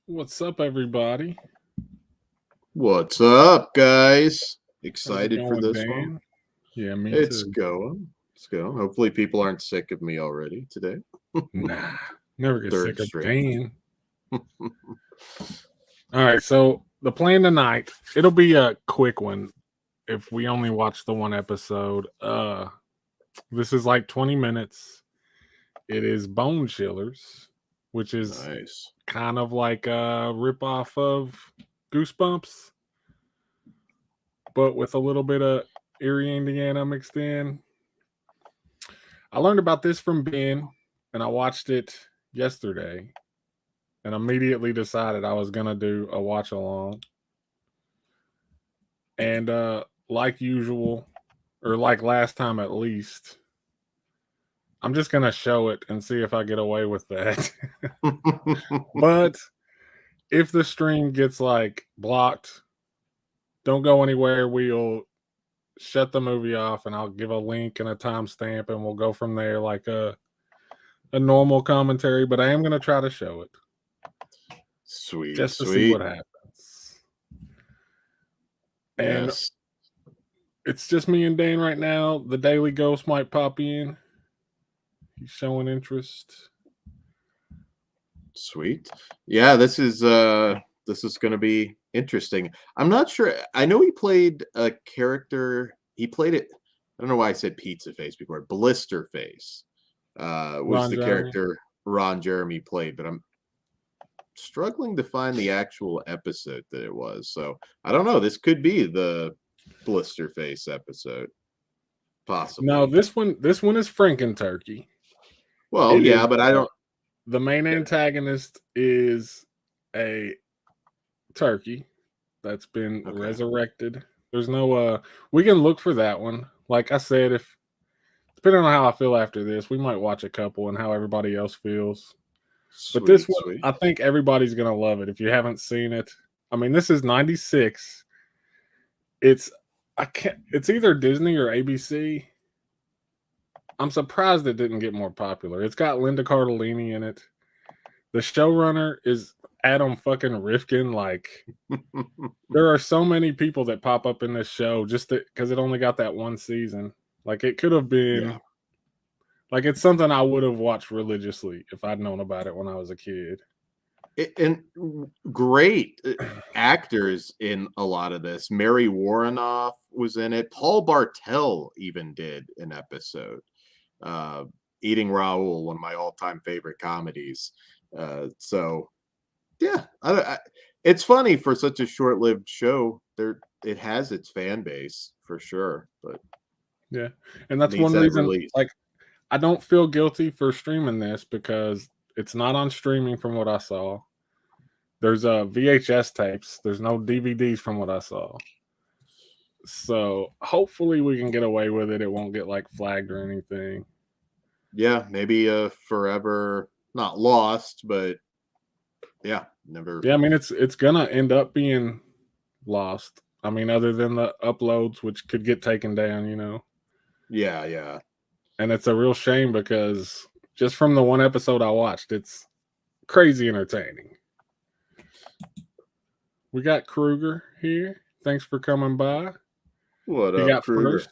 What's up, everybody? What's up, guys? How's it Excited for going, this one? Dan? Yeah, me It's too. going. It's going. Hopefully, people aren't sick of me already today. Nah, never get Third sick of stream. Dan. All right, so the plan tonight, it'll be a quick one if we only watch the one episode. This is like 20 minutes. It is Bone Chillers, which is Nice. kind of like a ripoff of Goosebumps, but with a little bit of Erie, Indiana mixed in. I learned about this from Ben, and I watched it yesterday, and immediately decided I was gonna do a watch along. And like usual, or like last time at least, I'm just gonna show it and see if I get away with that. But if the stream gets like blocked, don't go anywhere. We'll shut the movie off, and I'll give a link and a timestamp, and we'll go from there like a normal commentary. But I am gonna try to show it. Sweet, Just to see what sweet. happens. And Yes. it's just me and Dan right now. The Daily Ghost might pop in. He's showing interest. Sweet. Yeah, this is going to be interesting. I'm not sure. I know he played a character. He played it. I don't know why I said Pizza Face before. Blister Face was Ron the Jeremy. character Ron Jeremy played, but I'm struggling to find the actual episode that it was. So I don't know. This could be the Blister Face episode. Possibly. No, this one is Franken-Turkey. Well, It yeah, is, but I don't. The main antagonist is a turkey that's been resurrected. There's no we can look for that one. Like I said, if depending on how I feel after this, we might watch a couple and how everybody else feels. Sweet, But this one, sweet. I think everybody's gonna love it. If you haven't seen it, I mean, this is 96. It's either Disney or ABC. I'm surprised it didn't get more popular. It's got Linda Cardellini in it. The showrunner is Adam fucking Rifkin. Like, there are so many people that pop up in this show just because it only got that one season. Like, it could have been, like, it's something I would have watched religiously if I'd known about it when I was a kid. And great actors in a lot of this. Mary Warrenoff was in it. Paul Bartel even did an episode. Eating Raoul, one of my all-time favorite comedies. So, yeah, it's funny for such a short-lived show. It has its fan base for sure, but yeah, and that's one reason. Release. Like, I don't feel guilty for streaming this because it's not on streaming from what I saw. There's VHS tapes. There's no DVDs from what I saw. So hopefully we can get away with it. It won't get like flagged or anything. Yeah, maybe forever not lost, but yeah, never. Yeah, I mean it's gonna end up being lost. I mean, other than the uploads, which could get taken down, you know. Yeah, yeah. And it's a real shame because just from the one episode I watched, it's crazy entertaining. We got Kruger here. Thanks for coming by. What up, Kruger?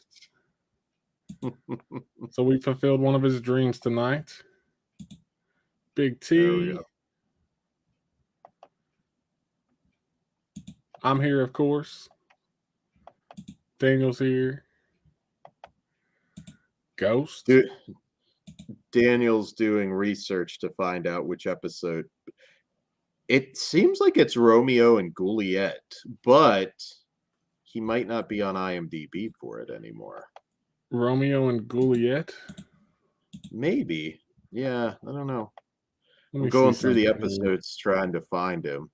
So we fulfilled one of his dreams tonight. Big T. I'm here, of course. Daniel's here. Ghost. Daniel's doing research to find out which episode. It seems like it's Romeo and Juliet, but he might not be on IMDb for it anymore. Romeo and Juliet? Maybe. Yeah, I don't know. I'm going through the episodes trying to find him.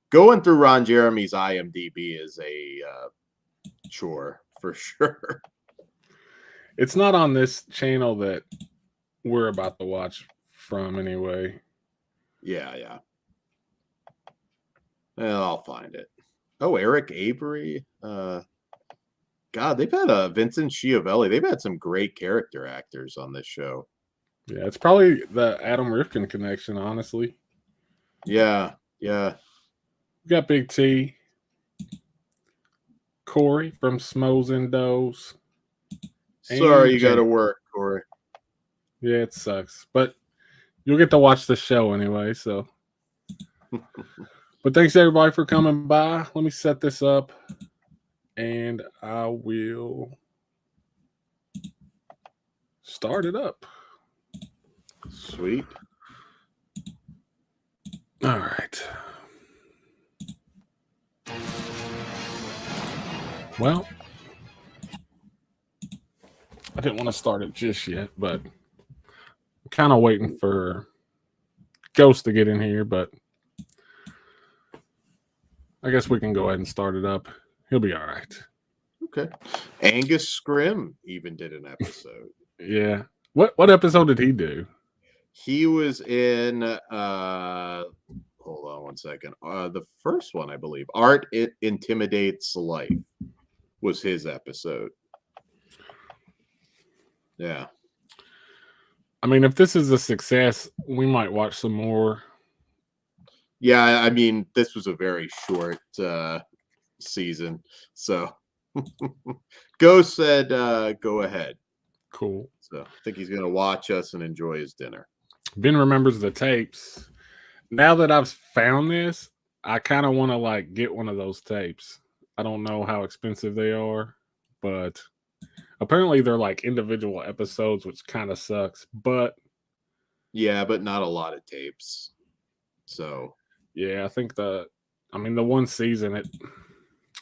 Going through Ron Jeremy's IMDb is a chore for sure. It's not on this channel that we're about to watch from anyway. Yeah, yeah. Well, I'll find it. Oh, Eric Avery. God, they've had Vincent Schiavelli. They've had some great character actors on this show. Yeah, it's probably the Adam Rifkin connection, honestly. Yeah, Yeah. We got Big T, Corey from Smos and Does. Sorry, And you got to Jake. work, Corey. Yeah, it sucks, but you'll get to watch the show anyway. So, but thanks everybody for coming by. Let me set this up, and I will start it up. Sweet. All right. Well, I didn't want to start it just yet, but I'm kind of waiting for Ghost to get in here, but I guess we can go ahead and start it up. He'll be all right. Okay. Angus Scrim even did an episode. Yeah. What episode did he do? He was in hold on one second. The first one, I believe. Art It Intimidates Life was his episode. Yeah. I mean, if this is a success, we might watch some more. Yeah, I mean, this was a very short season. So Ghost said go ahead. Cool. So I think he's gonna watch us and enjoy his dinner. Ben remembers the tapes. Now that I've found this, I kind of want to like get one of those tapes. I don't know how expensive they are, but apparently they're like individual episodes, which kind of sucks. But yeah, but not a lot of tapes. So yeah, I think the one season,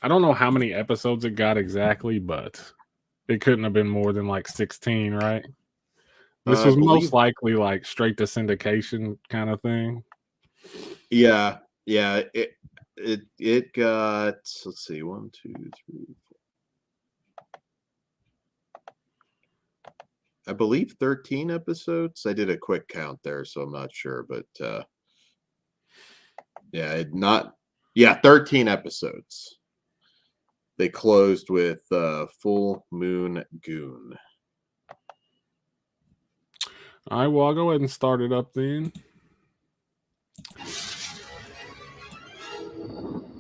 I don't know how many episodes it got exactly, but it couldn't have been more than like 16, right? This was most likely like straight to syndication kind of thing. Yeah. It got, let's see, 1, 2, 3, 4. I believe 13 episodes. I did a quick count there, so I'm not sure, but 13 episodes. They closed with Full Moon Goon. All right, well, I'll go ahead and start it up then.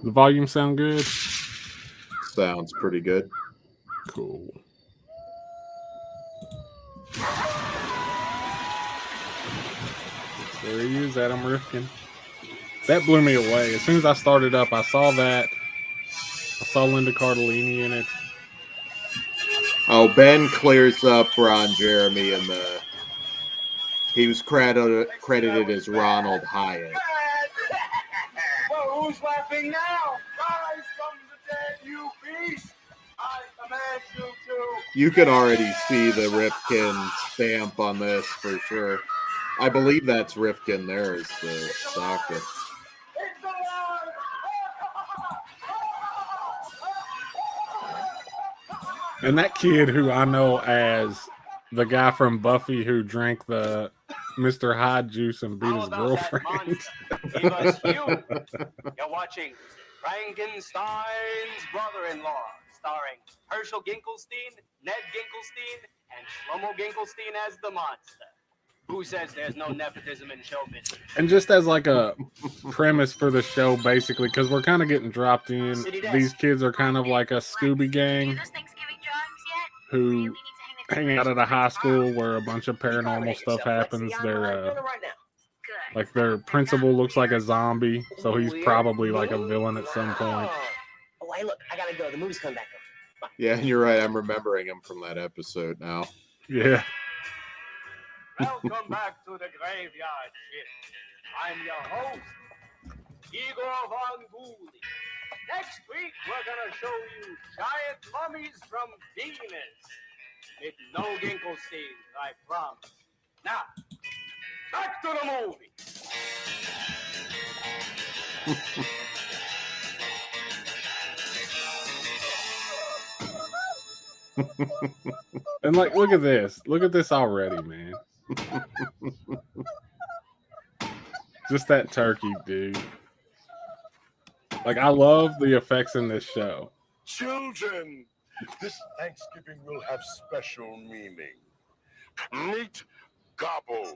The volume sound good? Sounds pretty good. Cool. There he is, Adam Rifkin. That blew me away. As soon as I started up, I saw that. I saw Linda Cardellini in it. Oh, Ben clears up Ron Jeremy in he was credited as Ronald Hyatt. Well, who's laughing now? Rise from the dead, you beast! I command you to. You can already see the Rifkin stamp on this for sure. I believe that's Rifkin there is the doctor. It's alive! And that kid who I know as the guy from Buffy who drank the Mr. Hyde juice and beat his girlfriend. You're watching Frankenstein's brother-in-law, starring Herschel Ginkelstein, Ned Ginkelstein, and Shlomo Ginkelstein as the monster. Who says there's no nepotism in show business? And just as like a premise for the show, basically, because we're kind of getting dropped in, these kids are kind of like a Scooby gang who hang out at a high school where a bunch of paranormal stuff happens. Their principal looks like a zombie, so he's probably like a villain at some point. Oh, hey, look, I gotta go. The movie's coming back up. Yeah, you're right. I'm remembering him from that episode now. Yeah. Welcome back to the graveyard shift. I'm your host, Igor Von Dooley. Next week, we're gonna show you giant mummies from Venus. With no Ginkelstein, I promise. Now, back to the movie. And like, look at this. Look at this already, man. Just that turkey, dude. Like, I love the effects in this show. Children, this Thanksgiving will have special meaning. Meat gobbles.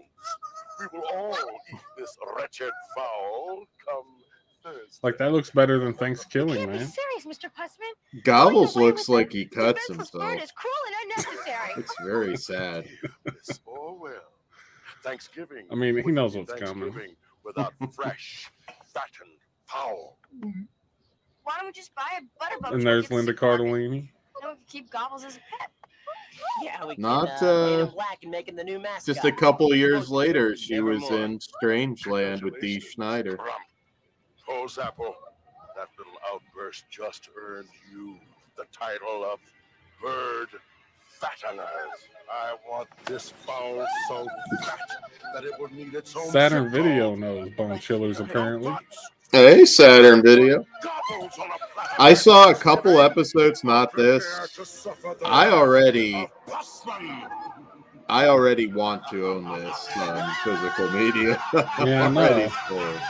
We will all eat this wretched fowl come Thursday. Like that looks better than You Thanksgiving, can't be man. serious, Mr. Pussman. Gobbles Going away looks with like the- he the cuts defenseless himself. bird is cruel and unnecessary. It's very sad. This Orwell. Thanksgiving. I mean, he wouldn't knows be what's coming. Thanksgiving without fresh, fattened fowl. Why don't we just buy a butterbump And truck there's at the Linda supermarket? Cardellini. Then we can keep Gobbles as a pet. Yeah, we Not, can paint him black and make him the new mascot. Just a couple of years Most later, likely she was nevermore. in Strangeland with Dee Congratulations, Schneider. Crump. Oh, Zappo, that little outburst just earned you the title of Bird Fatteners. I want this fowl so fat that it will need its own Saturn sitcom. Video knows bone chillers apparently. Hey, Saturn Video. Gobbles on a platter. I saw a couple episodes, not this. Prepare to suffer the I wrath already of Pussman. want to own this on physical media. Yeah, I I'm ready know. for it.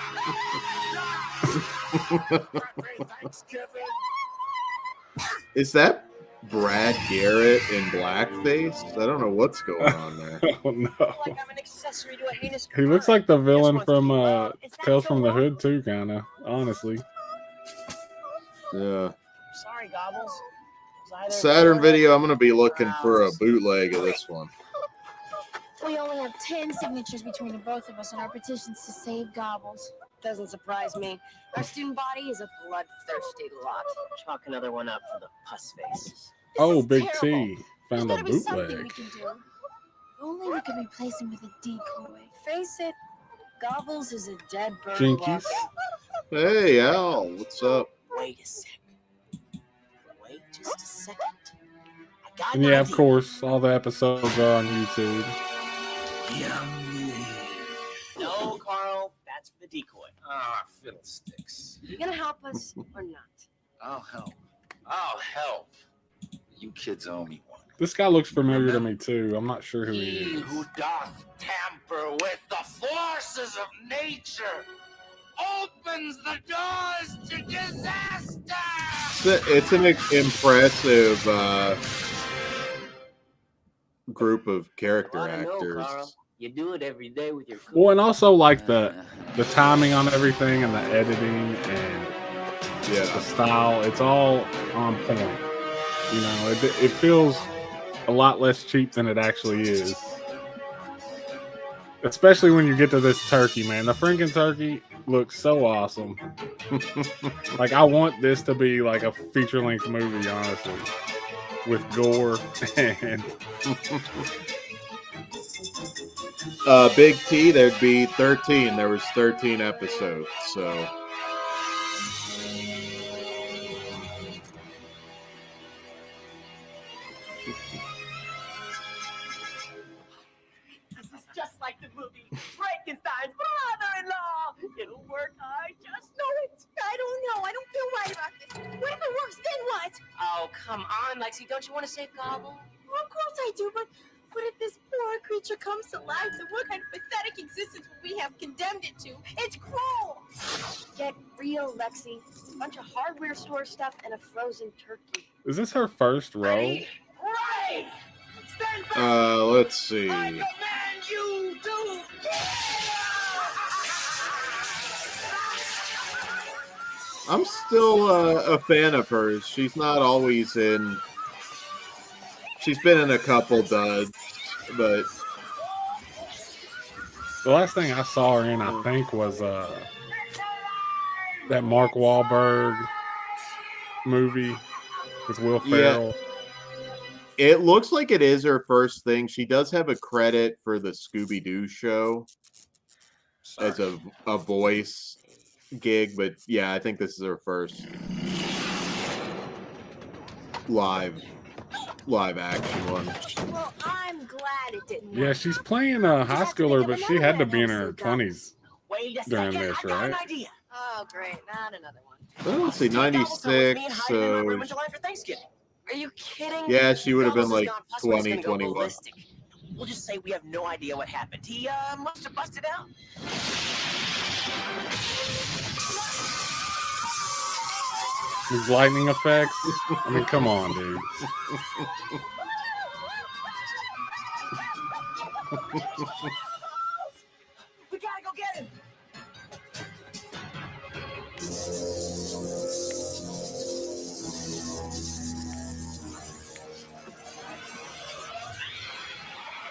Happy Thanksgiving. Is that Brad Garrett in blackface? I don't know what's going on there. Oh no. Like I'm an accessory to a heinous He crime. looks like the villain Just wants from to be loved. Is that Tales so from the wrong? Hood too, kinda, honestly. Yeah. Sorry, Gobbles. It was either Saturn Florida Video, I'm gonna be looking or for a ours. bootleg of this one. We only have 10 signatures between the both of us on our petitions to save Gobbles. Doesn't surprise me. Our student body is a bloodthirsty lot. Chalk another one up for the puss face. This Oh, is Big terrible. T found There's a gotta be something bootleg. we can do. Only we can replace him with a decoy. Face it, Gobbles is a dead bird. Jinkies. walking. Hey, Al, what's up? Wait a second. Wait just a second. I got And an yeah, of idea. course, all the episodes are on YouTube. No, Carl, that's for the decoy. Ah, fiddlesticks. You gonna help us or not? I'll help. I'll help. You kids owe me one. This guy looks familiar to me too. I'm not sure who he He is. who doth tamper with the forces of nature opens the doors to disaster. It's an impressive group of character Well, I know, actors. Carl. You do it every day with your Well, and also like Uh, the timing on everything and the editing and the Yeah. style, it's all on point. You know, it feels a lot less cheap than it actually is. Especially when you get to this turkey, man. The Franken-Turkey looks so awesome. Like, I want this to be like a feature-length movie, honestly, with gore and Big T, there'd be 13. There was 13 episodes, so This is just like the movie Frankenstein's brother-in-law. It'll work. I just know it. I don't know. I don't feel right about this. What if it works? Then what? Oh, come on, Lexi. Don't you want to save Gobble? Well, of course I do, but what if this poor creature comes to life? Then what kind of pathetic existence would we have condemned it to? It's cruel. Get real, Lexi. It's a bunch of hardware store stuff and a frozen turkey. is this her first role? Ready? Right! Stand back! let's see. I command you to... I'm still a fan of hers. She's not always in. She's been in a couple duds, but The last thing I saw her in, I think, was that Mark Wahlberg movie with Will Ferrell. it looks like it is her first thing. She does have a credit for the Scooby-Doo show as a voice gig, but yeah, I think this is her first live action one. Well, I'm glad it didn't Yeah, work. she's playing a high schooler, but she had to be in her 20s. Wait a During second, this, I got an right? idea. Oh, great. Not another one. Well, let's see, 96, so Are you kidding? yeah, she would have been Gobbles is like gone, plus one's 20, gonna go 21. ballistic. We'll just say we have no idea what happened. He must have busted out. These lightning effects. I mean, come on, dude. We gotta go get him.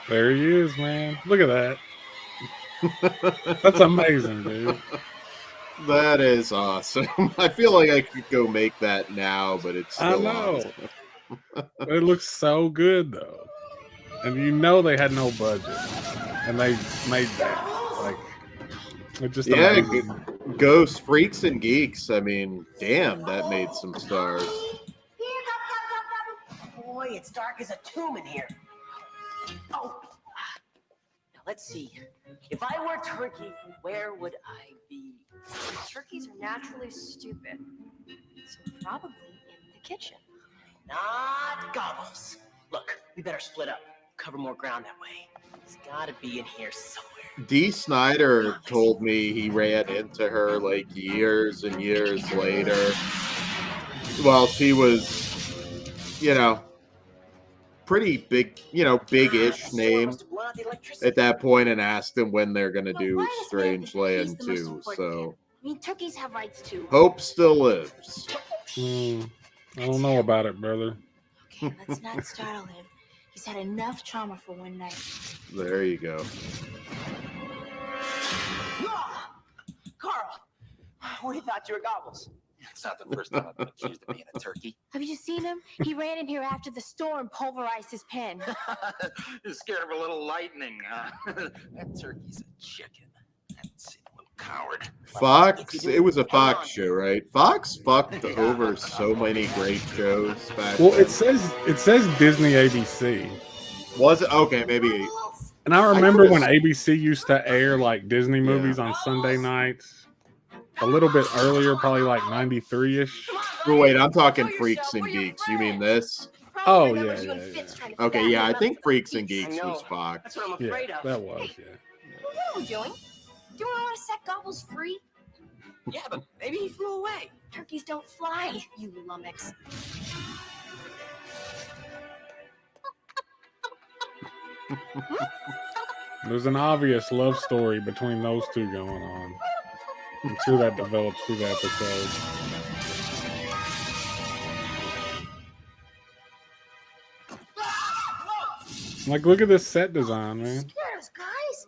There he is, man. Look at that. That's amazing, dude. That is awesome. I feel like I could go make that now, but it's I still know. awesome. It looks so good, though. And you know they had no budget. And they made that. Like, it's just amazing. Ghosts, Freaks, and Geeks. I mean, damn, that made some stars. Boy, it's dark as a tomb in here. Oh, now let's see. If I were Turkey, where would I be? Turkeys are naturally stupid, so probably in the kitchen. Not Gobbles. Look, we better split up. Cover more ground that way. It's gotta be in here somewhere. D. Snyder told me he ran into her like years and years later. Well, she was, pretty big, big-ish name at that point, and asked him when they're going to do Strange Land 2. So, I mean, turkeys have rights too. hope still lives. I don't know about it, brother. Okay, let's not startle him. He's had enough trauma for one night. There you go. Carl, we thought you were Gobbles. It's not the first time I've been accused of being a turkey. Have you seen him? He ran in here after the storm pulverized his pen. You're scared of a little lightning, huh? That turkey's a chicken. That's a little coward. Fox, it was a Fox show, right? Fox fucked over so many great shows back Well, then. it says Disney ABC. Was it? Okay, maybe. And I remember when ABC used to air like Disney movies on Sunday nights. A little bit earlier, probably like 93-ish. Oh, wait, I'm talking Freaks and Geeks. You mean this? Oh, yeah. Okay, yeah, I think Freaks and Geeks was Fox. That's what I'm Yeah, afraid of. that was, yeah. What are you doing? Do you want to set Gobbles free? Yeah, but maybe he flew away. Turkeys don't fly, you lummox. There's an obvious love story between those two going on. I'm sure that develops through the episode. Like, look at this set design, man. Scared us, guys.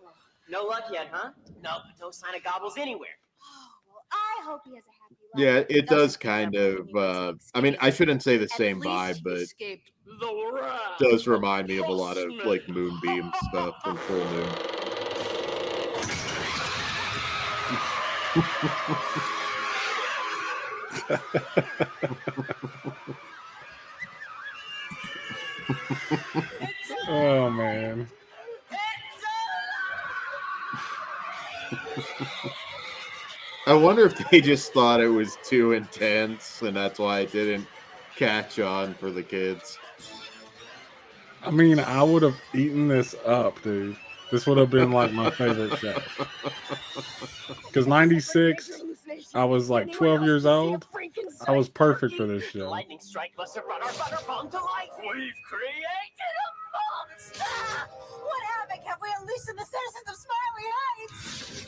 No luck yet, huh? No sign of Gobbles anywhere. Oh, well, I hope he has a happy life. Yeah, it does Doesn't kind matter of. when he was I mean, I shouldn't say the At same least vibe, he but escaped The wrath does remind me of a of lot of Postman. like Moonbeam stuff from Full Moon. Oh, man. I wonder if they just thought it was too intense, and that's why it didn't catch on for the kids. I mean, I would have eaten this up, dude. This would have been like my favorite show. Because 96, I was like 12 years old. I was perfect for this The show. lightning strike must have brought our butter bomb to life. We've created a monster. What havoc have we unleashed in the citizens of Smiley Heights?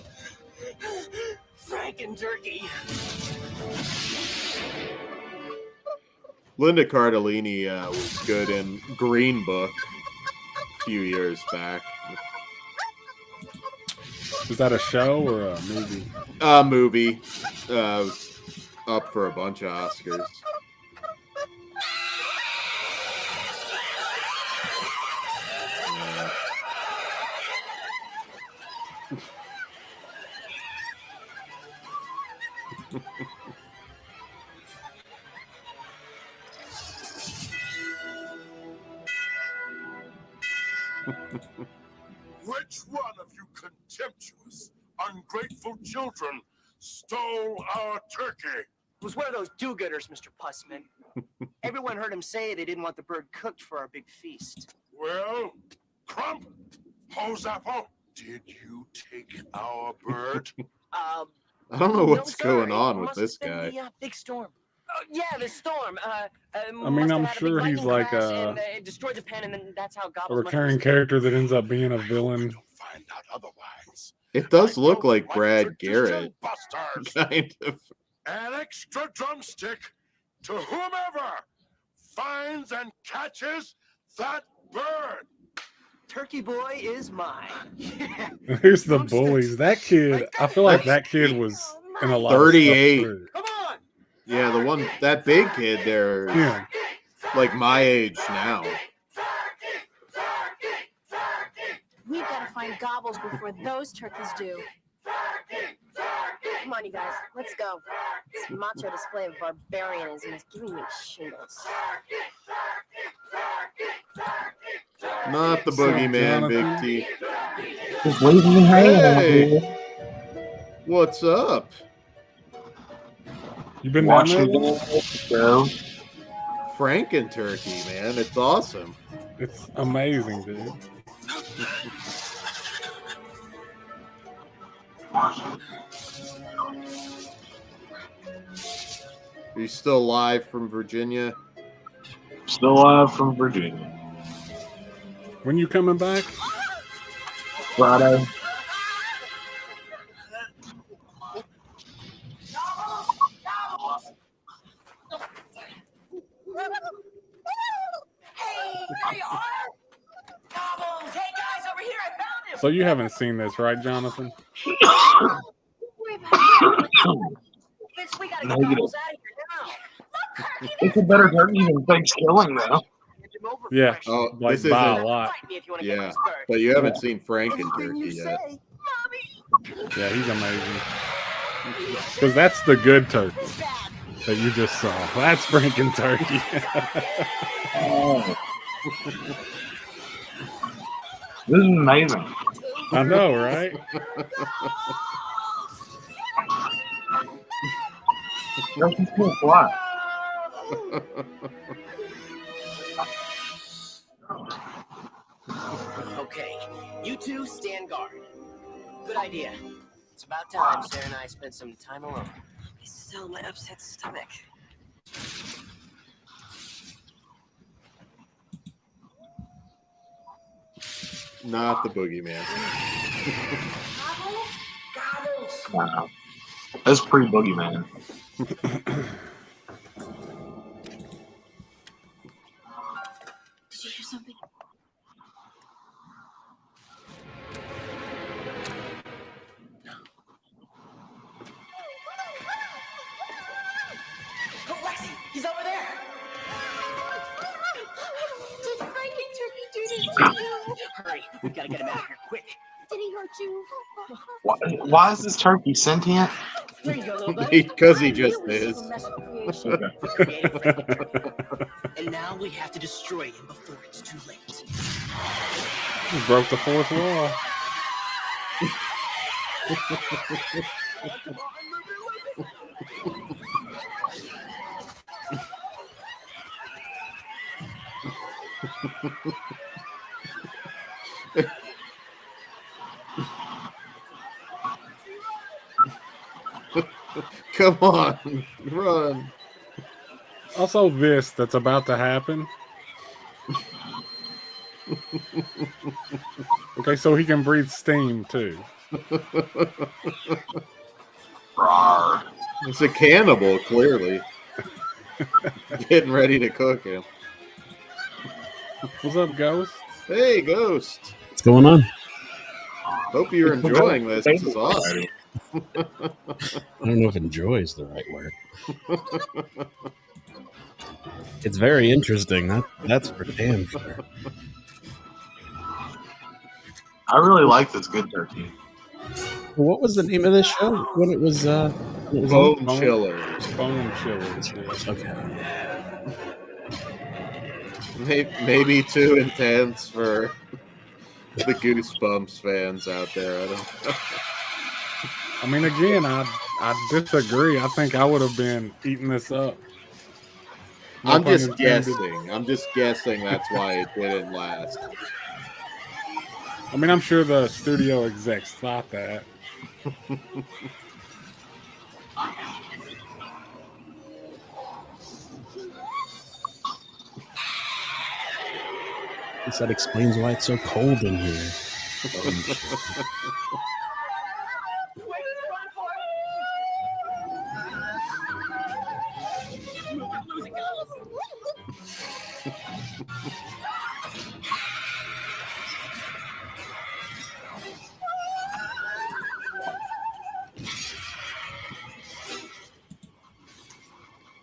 Franken-Turkey. Linda Cardellini was good in Green Book a few years back. Is that a show or a movie? Movie. Was up for a bunch of Oscars. Which one of you contemptuous, ungrateful children stole our turkey? It was one of those do-gooders, Mr. Pussman. Everyone heard him say they didn't want the bird cooked for our big feast. Well, Crump, Hoseapple, did you take our bird? I don't know what's sir, going it on with must this have been guy. The big storm. Yeah, the storm. I mean, I'm sure he's like it destroyed the pen, and then that's how a Gobbles recurring character that ends up being a villain. Find out otherwise. It does I look don't like Brad tradition Garrett, busters. kind of. An extra drumstick to whomever finds and catches that bird. turkey boy is mine. Who's the bullies? That kid, I feel like that kid was in a lot of 38. stuff too. Come on. Yeah, the one, that big kid there, Yeah. like my age now. We've got to find gobbles before those turkeys do. Come on, you guys. Let's go. This macho display of barbarianism is giving me shingles. Not the boogeyman, Big T. Just waving your hand out Hey, here. what's up? You been down there? Watching Lou? the show. Franken-Turkey, man. It's awesome. It's amazing, dude. Are you still live from Virginia? Still live from Virginia. When you coming back? Friday. Hey, there you are. Gobbles. Hey, guys, over here. I found him. So you haven't seen this, right, Jonathan? Don't worry about it. Vince, we got to get Negative. Gobbles out of here now. It's a better turkey than Thanksgiving, though. Hand him over Yeah. fresh. Oh, Like this by a isn't. lot. Fight me if you want to get Yeah, my spurs. but you haven't seen Anything you Franken-Turkey yet. say, Mommy. Yeah, he's amazing. Because that's the good turkey that you just saw. That's Franken-Turkey. Oh. This is amazing. I know, right? Turkey's cool fly. Okay, you two stand guard. Good idea. It's about time Sarah and I spent some time alone. I still my upset stomach. Not the boogeyman. Wow. That's pre-boogeyman. Did you hear something? Oh, Lexi, he's over there. Did Franken-Turkey do this to you? Hurry, we gotta get him out of here quick. Did he hurt you? Why is this turkey sentient? There you go, little buddy. Because he I just knew he is. was a mess of creation. Creative Franken-Turkey. And now we have to destroy him before it's too late. You broke the fourth wall. Come on, run. Also, this that's about to happen. Okay, so he can breathe steam too. Rawr. It's a cannibal, clearly. Getting ready to cook him. What's up, Ghost? Hey, Ghost. What's going on? Hope you're enjoying this. This is awesome. I don't know if enjoy is the right word. It's very interesting. That's for damn sure. I really like this good turkey. What was the name of this show when it was? Bone chillers. Bone chillers. Yeah. Okay. Maybe too intense for the Goosebumps fans out there. I don't know. I mean, again, I disagree. I think I would have been eating this up. No I'm pun just intended. guessing. I'm just guessing that's why it didn't last. I mean, I'm sure the studio execs thought that. Guess that explains why it's so cold in here.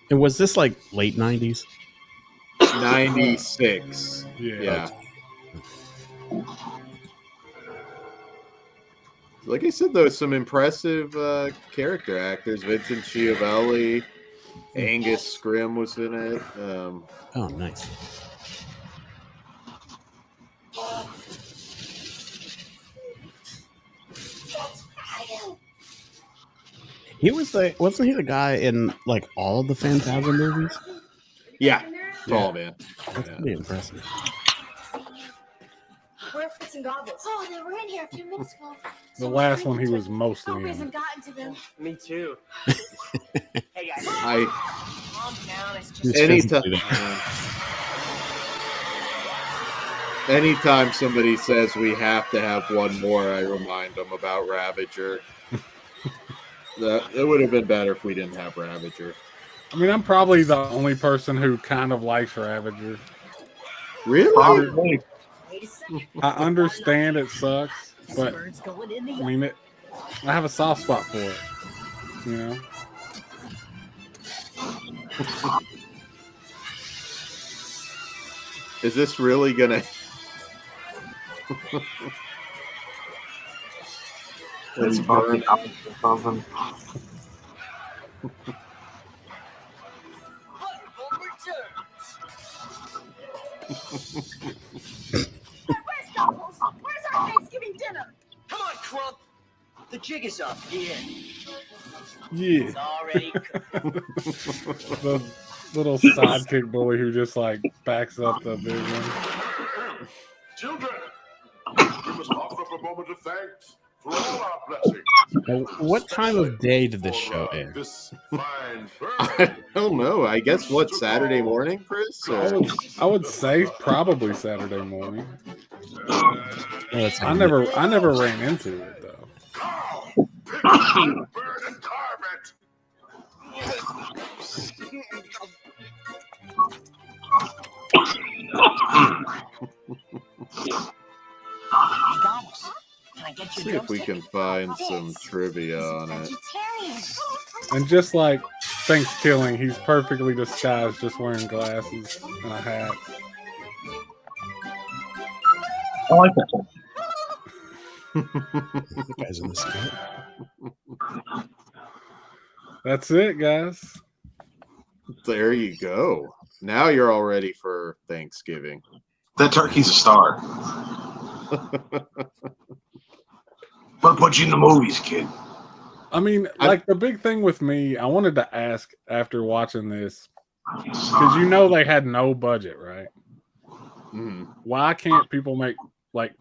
And was this like late 90s? 96. Yeah. Like I said, though, some impressive character actors. Vincent Schiavelli, Angus Scrimm was in it. Oh, nice. Wasn't he the guy in like all of the Phantasm movies? Yeah, tall man. That's pretty impressive. Where are Fritz and Goggles? Oh, they were in here a few minutes ago. The last one he was mostly Hope he in. hasn't gotten to them. Me too. Hey guys, calm down. It's just Anytime somebody says we have to have one more, I remind them about Ravager. It would have been better if we didn't have Ravager. I mean, I'm probably the only person who kind of likes Ravager. Really? I understand it sucks, but I mean, I have a soft spot for it. You know. Is this really gonna? It's burning up or something. Where's Goggles? Where's our Thanksgiving dinner? come on, Crump. The jig is up. Yeah. Yeah. It's already The little sidekick bully who just like backs up the big one. Children, we must offer up a moment of thanks for all our blessings. Now, what time of day did this show air? This fine I don't know. I guess what, Saturday morning, Chris? I would say probably Saturday morning. That's I never ran into it though. bird and carve it. Goggles. Can I get you See if we can find some trivia on it. And just like Thanksgiving, he's perfectly disguised, just wearing glasses and a hat. I like that. Guys in the skirt. That's it, guys. There you go. Now you're all ready for Thanksgiving. That turkey's a star. What put you in the movies, kid? I mean, like the big thing with me, I wanted to ask after watching this, because you know they had no budget, right? Why can't people make like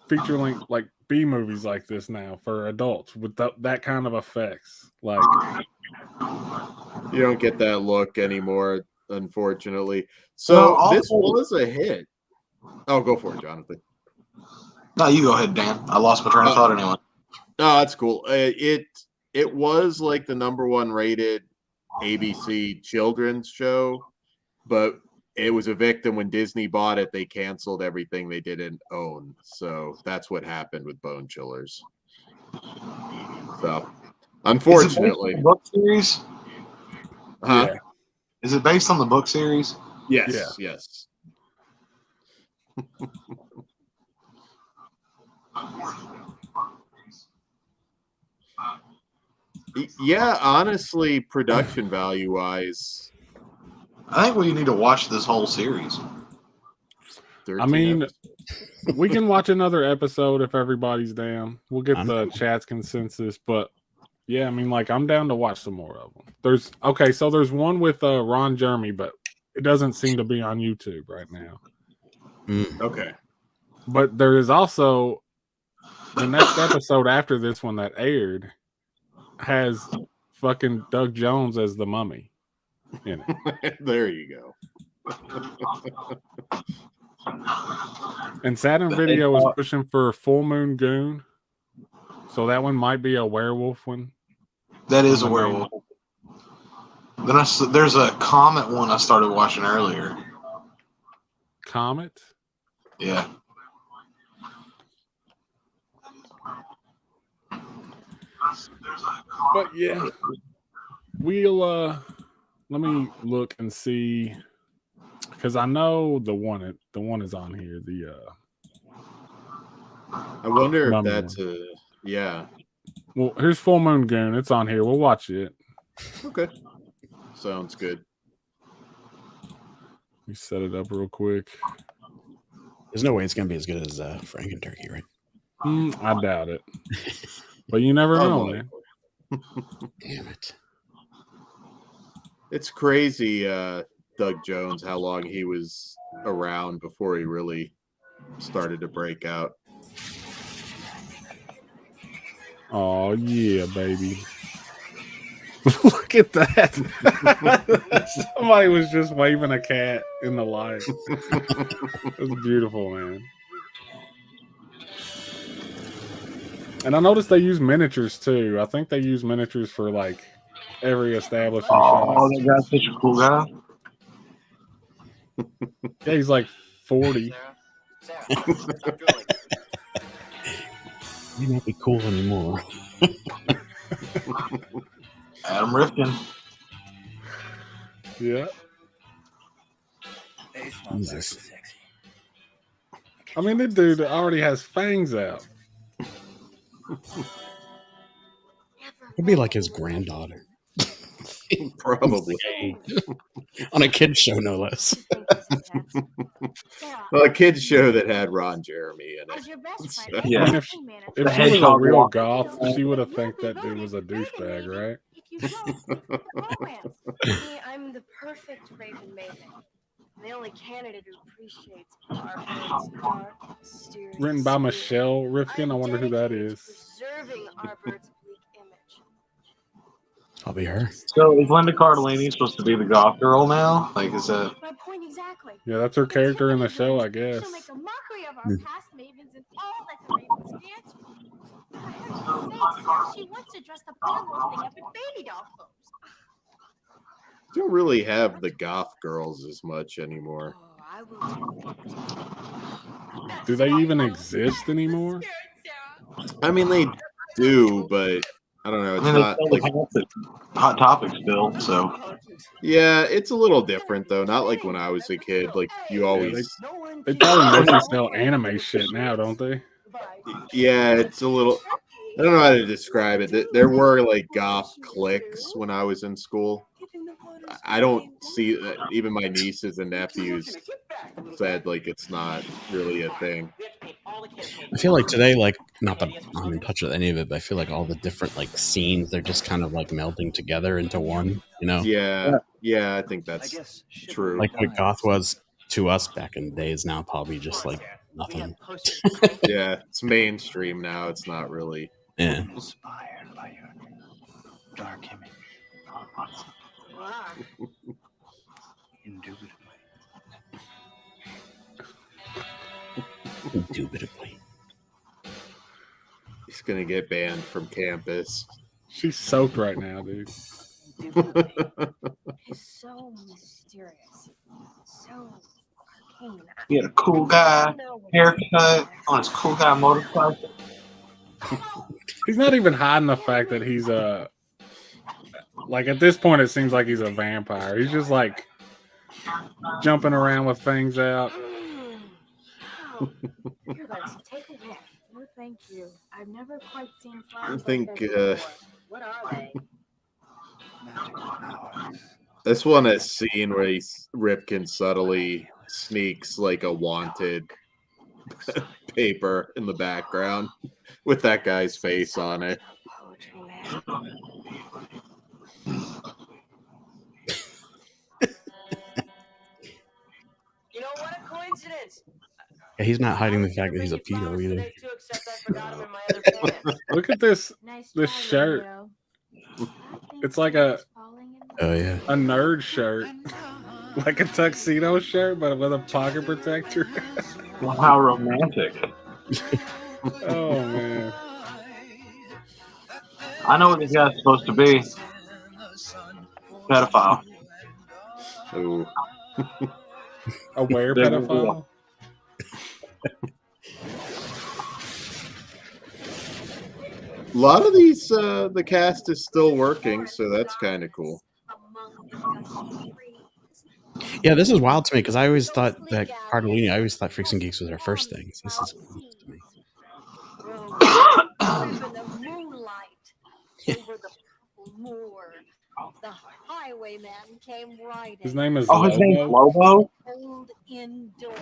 feature length like B movies like this now for adults with that kind of effects? Like, you don't get that look anymore, unfortunately. So Well, this was a hit. Oh, go for it, Jonathan. No, you go ahead, Dan. I lost my train of thought anyway. No, that's cool. It was like the #1 rated ABC children's show, but it was a victim when Disney bought it. They canceled everything they didn't own. So that's what happened with Bone Chillers. So, unfortunately, Is it based on the book series? Huh? yeah. Is it based on the book series? Yes, yes. Yeah, honestly, production value wise, I think we need to watch this whole series. I mean, we can watch another episode if everybody's down. We'll get the chat's consensus, but yeah, I mean, like I'm down to watch some more of them. There's one with Ron Jeremy, but it doesn't seem to be on YouTube right now. Okay. But there is also the next episode after this one that aired has fucking Doug Jones as the mummy in it. There you go. And Saturn Video is pushing for Full Moon Goon, so that one might be a werewolf one. That is a werewolf. Then there's a Comet one I started watching earlier. Comet? Yeah. But yeah, we'll Let me look and see, because I know the one is on here. The I wonder if Mummy that's one. yeah. Well, here's Full Moon Goon. It's on here. We'll watch it. Okay. Sounds good. We set it up real quick. There's no way it's gonna be as good as Franken-Turkey, right? I doubt it. But you never know, man. Damn it. It's crazy, Doug Jones, how long he was around before he really started to break out. Oh, yeah, baby. Look at that. Somebody was just waving a cat in the light. It was beautiful, man. And I noticed they use miniatures too. I think they use miniatures for like every establishment. Oh, that guy's such a cool guy. Yeah, he's like 40. He might be cool anymore. Adam Rifkin. Yeah. Jesus. I mean, this dude already has fangs out. It'd be like his granddaughter. Probably. On a kid's show, no less. Well, a kid's show that had Ron Jeremy in it. So. Yeah. I mean, if she was a real goth, she would have think that dude was a douchebag, right? I'm the perfect Raven Maiden. I'm the only candidate who appreciates Arbert's dark, mysterious Written by spirit. Michelle Rifkin. I wonder who that dedicated to is. preserving Arbert's bleak image. Probably her. So is Linda Cardellini supposed to be the goth girl now? Like, is that? My point exactly. Yeah, that's her character in the show, I guess. She'll make a mockery of our past mavens and all that the Ravens dance. For heaven's sake, sir, she wants to dress the poor little thing up in baby doll clothes. Don't really have the goth girls as much anymore. Oh, I will do. Do they even exist anymore? I mean, they do, but I don't know. It's I mean, not like Hot Topic still. So yeah, it's a little different though. Not like when I was a kid. Like you always. They probably mostly sell anime shit now, don't they? Yeah, it's a little. I don't know how to describe it. There were like goth cliques when I was in school. I don't see that. Even my nieces and nephews said like it's not really a thing. I feel like today, like, not that I'm in touch with any of it, but I feel like all the different like scenes, they're just kind of like melding together into one, you know? Yeah, I think that's true. Like what goth was to us back in the day is now probably just like nothing. Yeah, it's mainstream now. It's not really. Yeah. Inspired by your dark image. Indubitably. Indubitably. He's gonna get banned from campus. She's soaked right now, dude. It's so mysterious, so arcane. he had a cool guy haircut on his cool guy motorcycle. He's not even hiding the fact that he's like at this point it seems like he's a vampire. He's just like jumping around with things out. Here, Lexi, take a whiff. No, thank you. I've never quite seen flowers. I think like this before. What are they? this one is scene where Rifkin subtly sneaks like a wanted paper in the background with that guy's face on it. Poetry, man. You know what a coincidence. Yeah, he's not hiding the fact that he's a pedo either. Look at this Nice this try, shirt. Romeo. It's like a Oh yeah. nerd shirt. Like a tuxedo shirt, but with a pocket protector. Well, how romantic. Oh man. I know what this guy's supposed to be. Pedophile. Ooh. Aware pedophile. A lot of these, the cast is still working, so that's kind of cool. Among the Yeah, this is wild to me because I always thought that Cardellini, I always thought Freaks and Geeks was her first thing. So this is wild to me. Ribbon of moonlight over the purple moor. The highwayman came riding. His name is Oh, his name's Lobo. Lobo? Old indoor.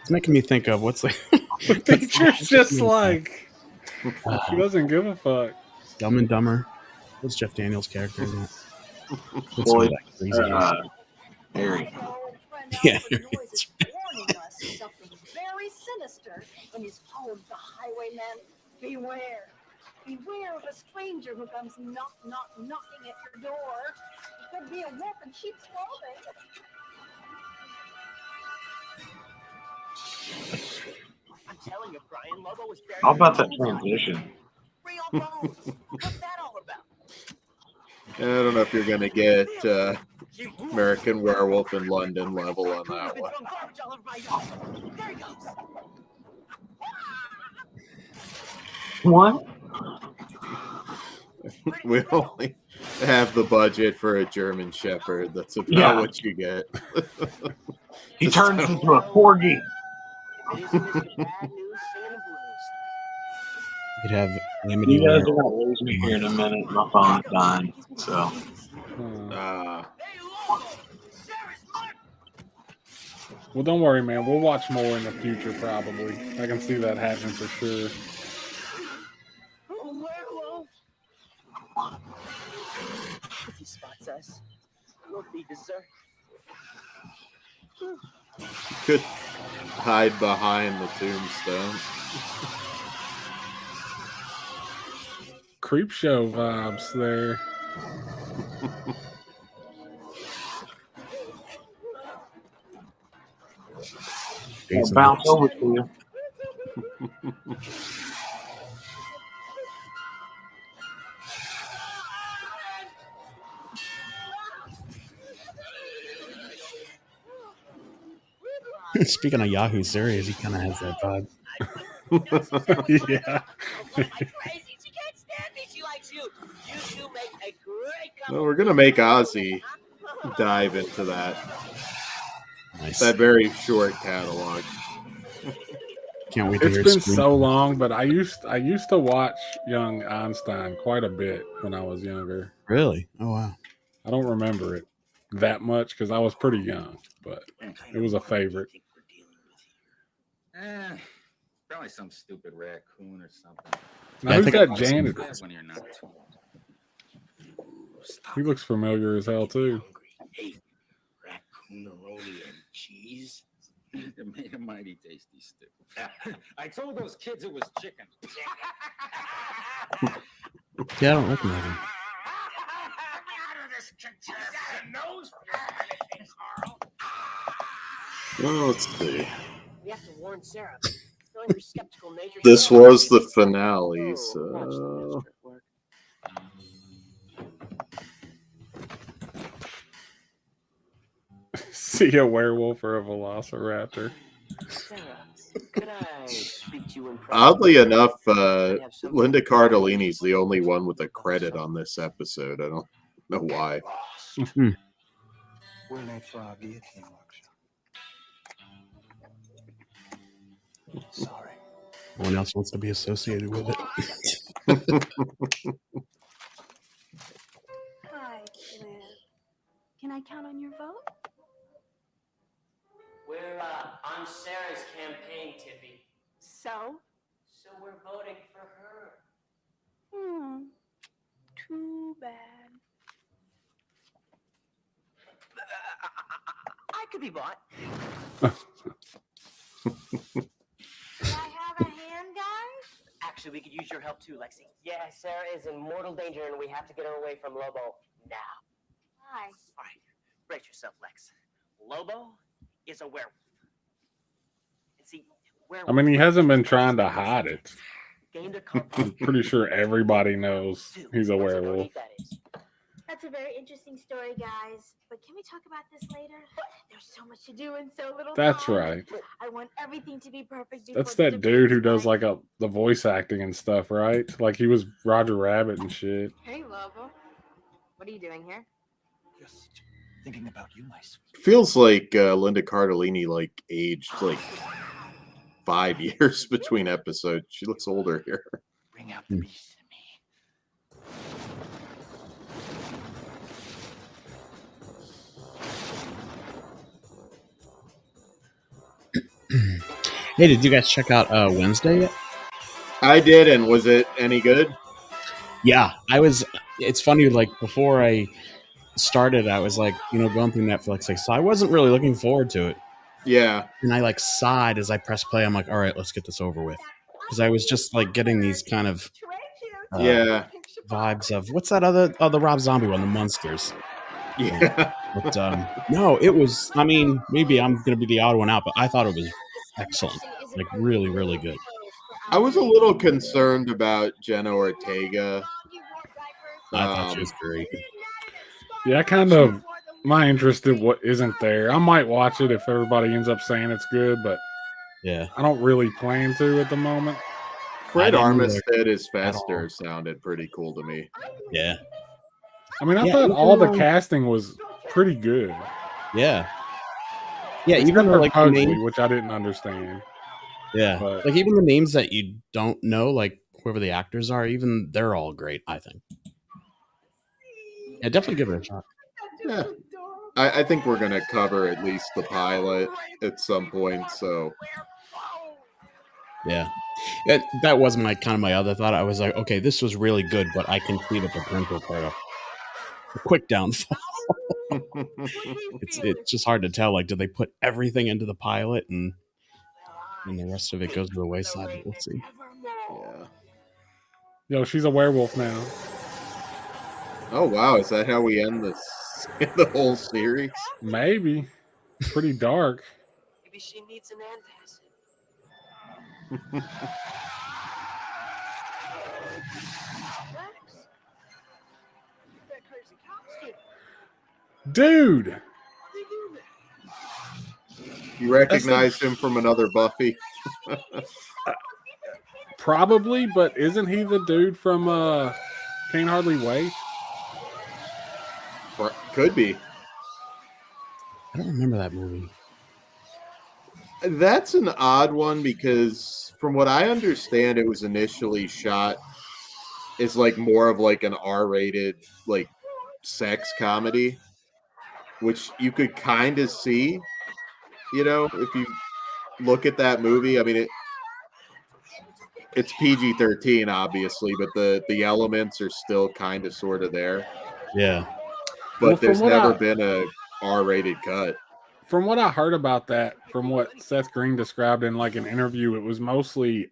It's making me think of what's like The picture's just like she doesn't give a fuck. Dumb and Dumber. What's Jeff Daniels' character in that? What's Floyd, that crazy? Harry. Yeah. Noise is warning us of something very sinister in his poem, The Highwayman. Beware. Beware of a stranger who comes knocking at your door. It could be a wolf in sheep's clothing. I'm telling you, Brian, Lobo was buried. How about that transition? Real bones. What's that all about? I don't know if you're gonna get American Werewolf in London level on that one. There he goes. What? We only have the budget for a German Shepherd. That's about Yeah. what you get. He turns into a corgi. It is Mr. Bad News singing the blues. You could have Amity. You guys are gonna lose me here in a minute. My phone's dying. So Well, don't worry, man. We'll watch more in the future, probably. I can see that happening for sure. Oh, werewolf. If he spots us, we'll be dessert. Could hide behind the tombstone. Creep show vibes there. I'll bounce over to you. Speaking of Yahoo series, he kind of has that vibe. Yeah. Crazy. She can't stand me. She likes you. You two make a great couple. Well, we're gonna make Ozzy dive into that. Nice. That very short catalog. Can't wait to It's hear been Scream. so long, but I used to watch Young Einstein quite a bit when I was younger. Really? Oh wow. I don't remember it that much because I was pretty young, but it was a favorite. Probably some stupid raccoon or something. Now, Yeah, I who's think that I've janitor? Bad when you're not too. He looks familiar as hell too. Hey, raccoon-a-roni and cheese. It made a mighty tasty stew. I told those kids it was chicken. Yeah, I don't recognize him. Well, let's see. We have to warn Sarah. Knowing her skeptical nature. This was the finale, so See a werewolf or a velociraptor. Sarah, could I speak to you in private? oddly enough, Linda Cardellini's the only one with a credit on this episode. I don't know why. Sorry. No one else wants to be associated with it. Hi, Liv. Can I count on your vote? We're on Sarah's campaign, Tiffy. So? So we're voting for her. Too bad. I could be bought. Can I have a hand, guys? Actually, we could use your help too, Lexi. Yeah, Sarah is in mortal danger and we have to get her away from Lobo now. Hi. All right, brace yourself, Lex. Lobo is a werewolf. And see, I mean, he hasn't been trying to hide it. gained a I'm pretty sure everybody knows he's a werewolf. That's That's a very interesting story, guys. But can we talk about this later? There's so much to do and so little That's time. right. I want everything to be perfect. That's before the that dude who debate does tonight. like the voice acting and stuff, right? Like he was Roger Rabbit and shit. Hey, Lobo. What are you doing here? Just thinking about you, my sweet. Feels like Linda Cardellini like aged like 5 years between episodes. She looks older here. Bring out the beast in me. Hey, did you guys check out Wednesday yet? I did, and was it any good? Yeah, I was. It's funny, like before I started, I was like, going through Netflix, like, so I wasn't really looking forward to it, Yeah. and I like sighed as I pressed play. I'm like, all right, let's get this over with, because I was just like getting these kind of Yeah. vibes of what's that other the Rob Zombie one, The Munsters. Yeah. But no, it was. I mean, maybe I'm gonna be the odd one out, but I thought it was excellent, like really, really good. I was a little concerned about Jenna Ortega. I thought she was great. Yeah, kind of. My interest in what isn't there. I might watch it if everybody ends up saying it's good, but Yeah, I don't really plan to at the moment. Fred I didn't either Armistead as at all. Fester sounded pretty cool to me. Yeah, I mean, I Yeah, thought even all the though- casting was pretty good. yeah, yeah. Except Even though for like the Pugsley, names, which I didn't understand. yeah, but- like even the names that you don't know, like whoever the actors are, even they're all great. I think. Yeah, definitely give it a shot. Yeah. I think we're gonna cover at least the pilot at some point. So Yeah, that was my kind of my other thought. I was like, okay, this was really good, but I can see the potential for a quick downfall. It's just hard to tell. Like, do they put everything into the pilot and the rest of it goes to the wayside? But we'll see. yeah. Yo, she's a werewolf now. Oh wow, is that how we end this the whole series? Maybe. Pretty dark. Maybe she needs an antacid. Dude! You recognize him from another Buffy? Probably, but isn't he the dude from Can't Hardly Wait? Could be. I don't remember that movie. That's an odd one because from what I understand, it was initially shot as like more of like an R-rated like sex comedy, which you could kind of see, if you look at that movie. I mean, it's PG-13 obviously, but the elements are still kind of sort of there. Yeah. But Well, there's from what never I- been a R-rated cut. From what I heard about that, from what Seth Green described in like an interview, it was mostly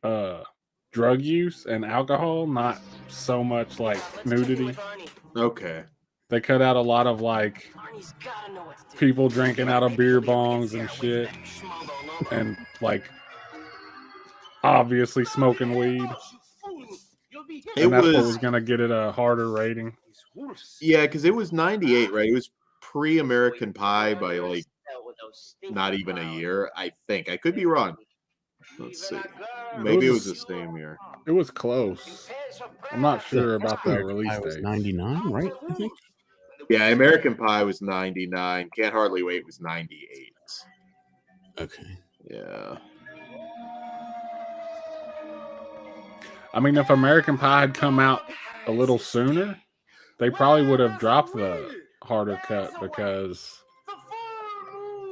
drug use and alcohol, not so much like nudity. Okay. They cut out a lot of like people drinking out of beer bongs and shit, and like obviously smoking weed. And that's what was gonna get it a harder rating. Yeah, because it was 98, right? It was pre-American Pie by like not even a year, I think. I could be wrong. Let's see. Maybe it was the same year. It was close. I'm not sure about the release I was date. 99, right? I think. Yeah, American Pie was 99. Can't Hardly Wait was 98. Okay. Yeah. I mean, if American Pie had come out a little sooner, they probably would have dropped the harder cut, because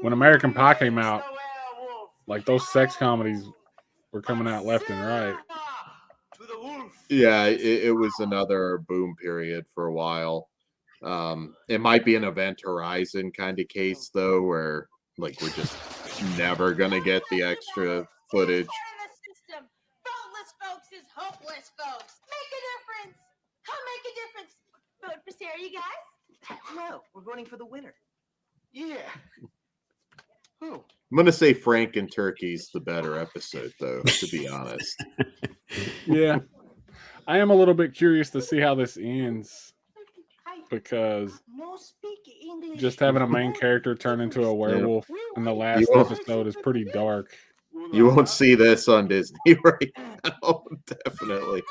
when American Pie came out, like those sex comedies were coming out left and right. Yeah, it was another boom period for a while. It might be an Event Horizon kind of case, though, where like we're just never going to get the extra footage. Voteless folks is hopeless folks. Make a difference. Come make a difference. Vote for Sarah, you guys. No, we're voting for the winner. Yeah. Who? I'm going to say Franken-Turkey's the better episode, though, to be honest. Yeah. I am a little bit curious to see how this ends. because No speak English. just having a main character turn into a werewolf in the last won't- episode is pretty dark. You won't see this on Disney right now, definitely.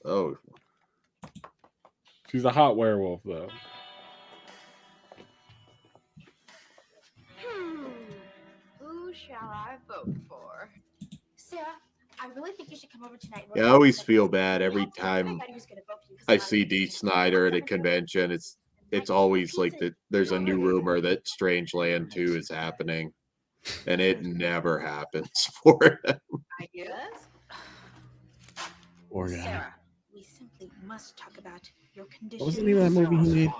Oh, She's a hot werewolf, though. Who shall I vote for? Sarah, I really think you should come over tonight. yeah, I always feel bad every time I see Dee Snider at a convention. It's always like that. There's a new rumor that Strangeland 2 is happening, and it never happens for him. I guess. Or Sarah, we simply must talk about your condition. what was the name of that movie he made?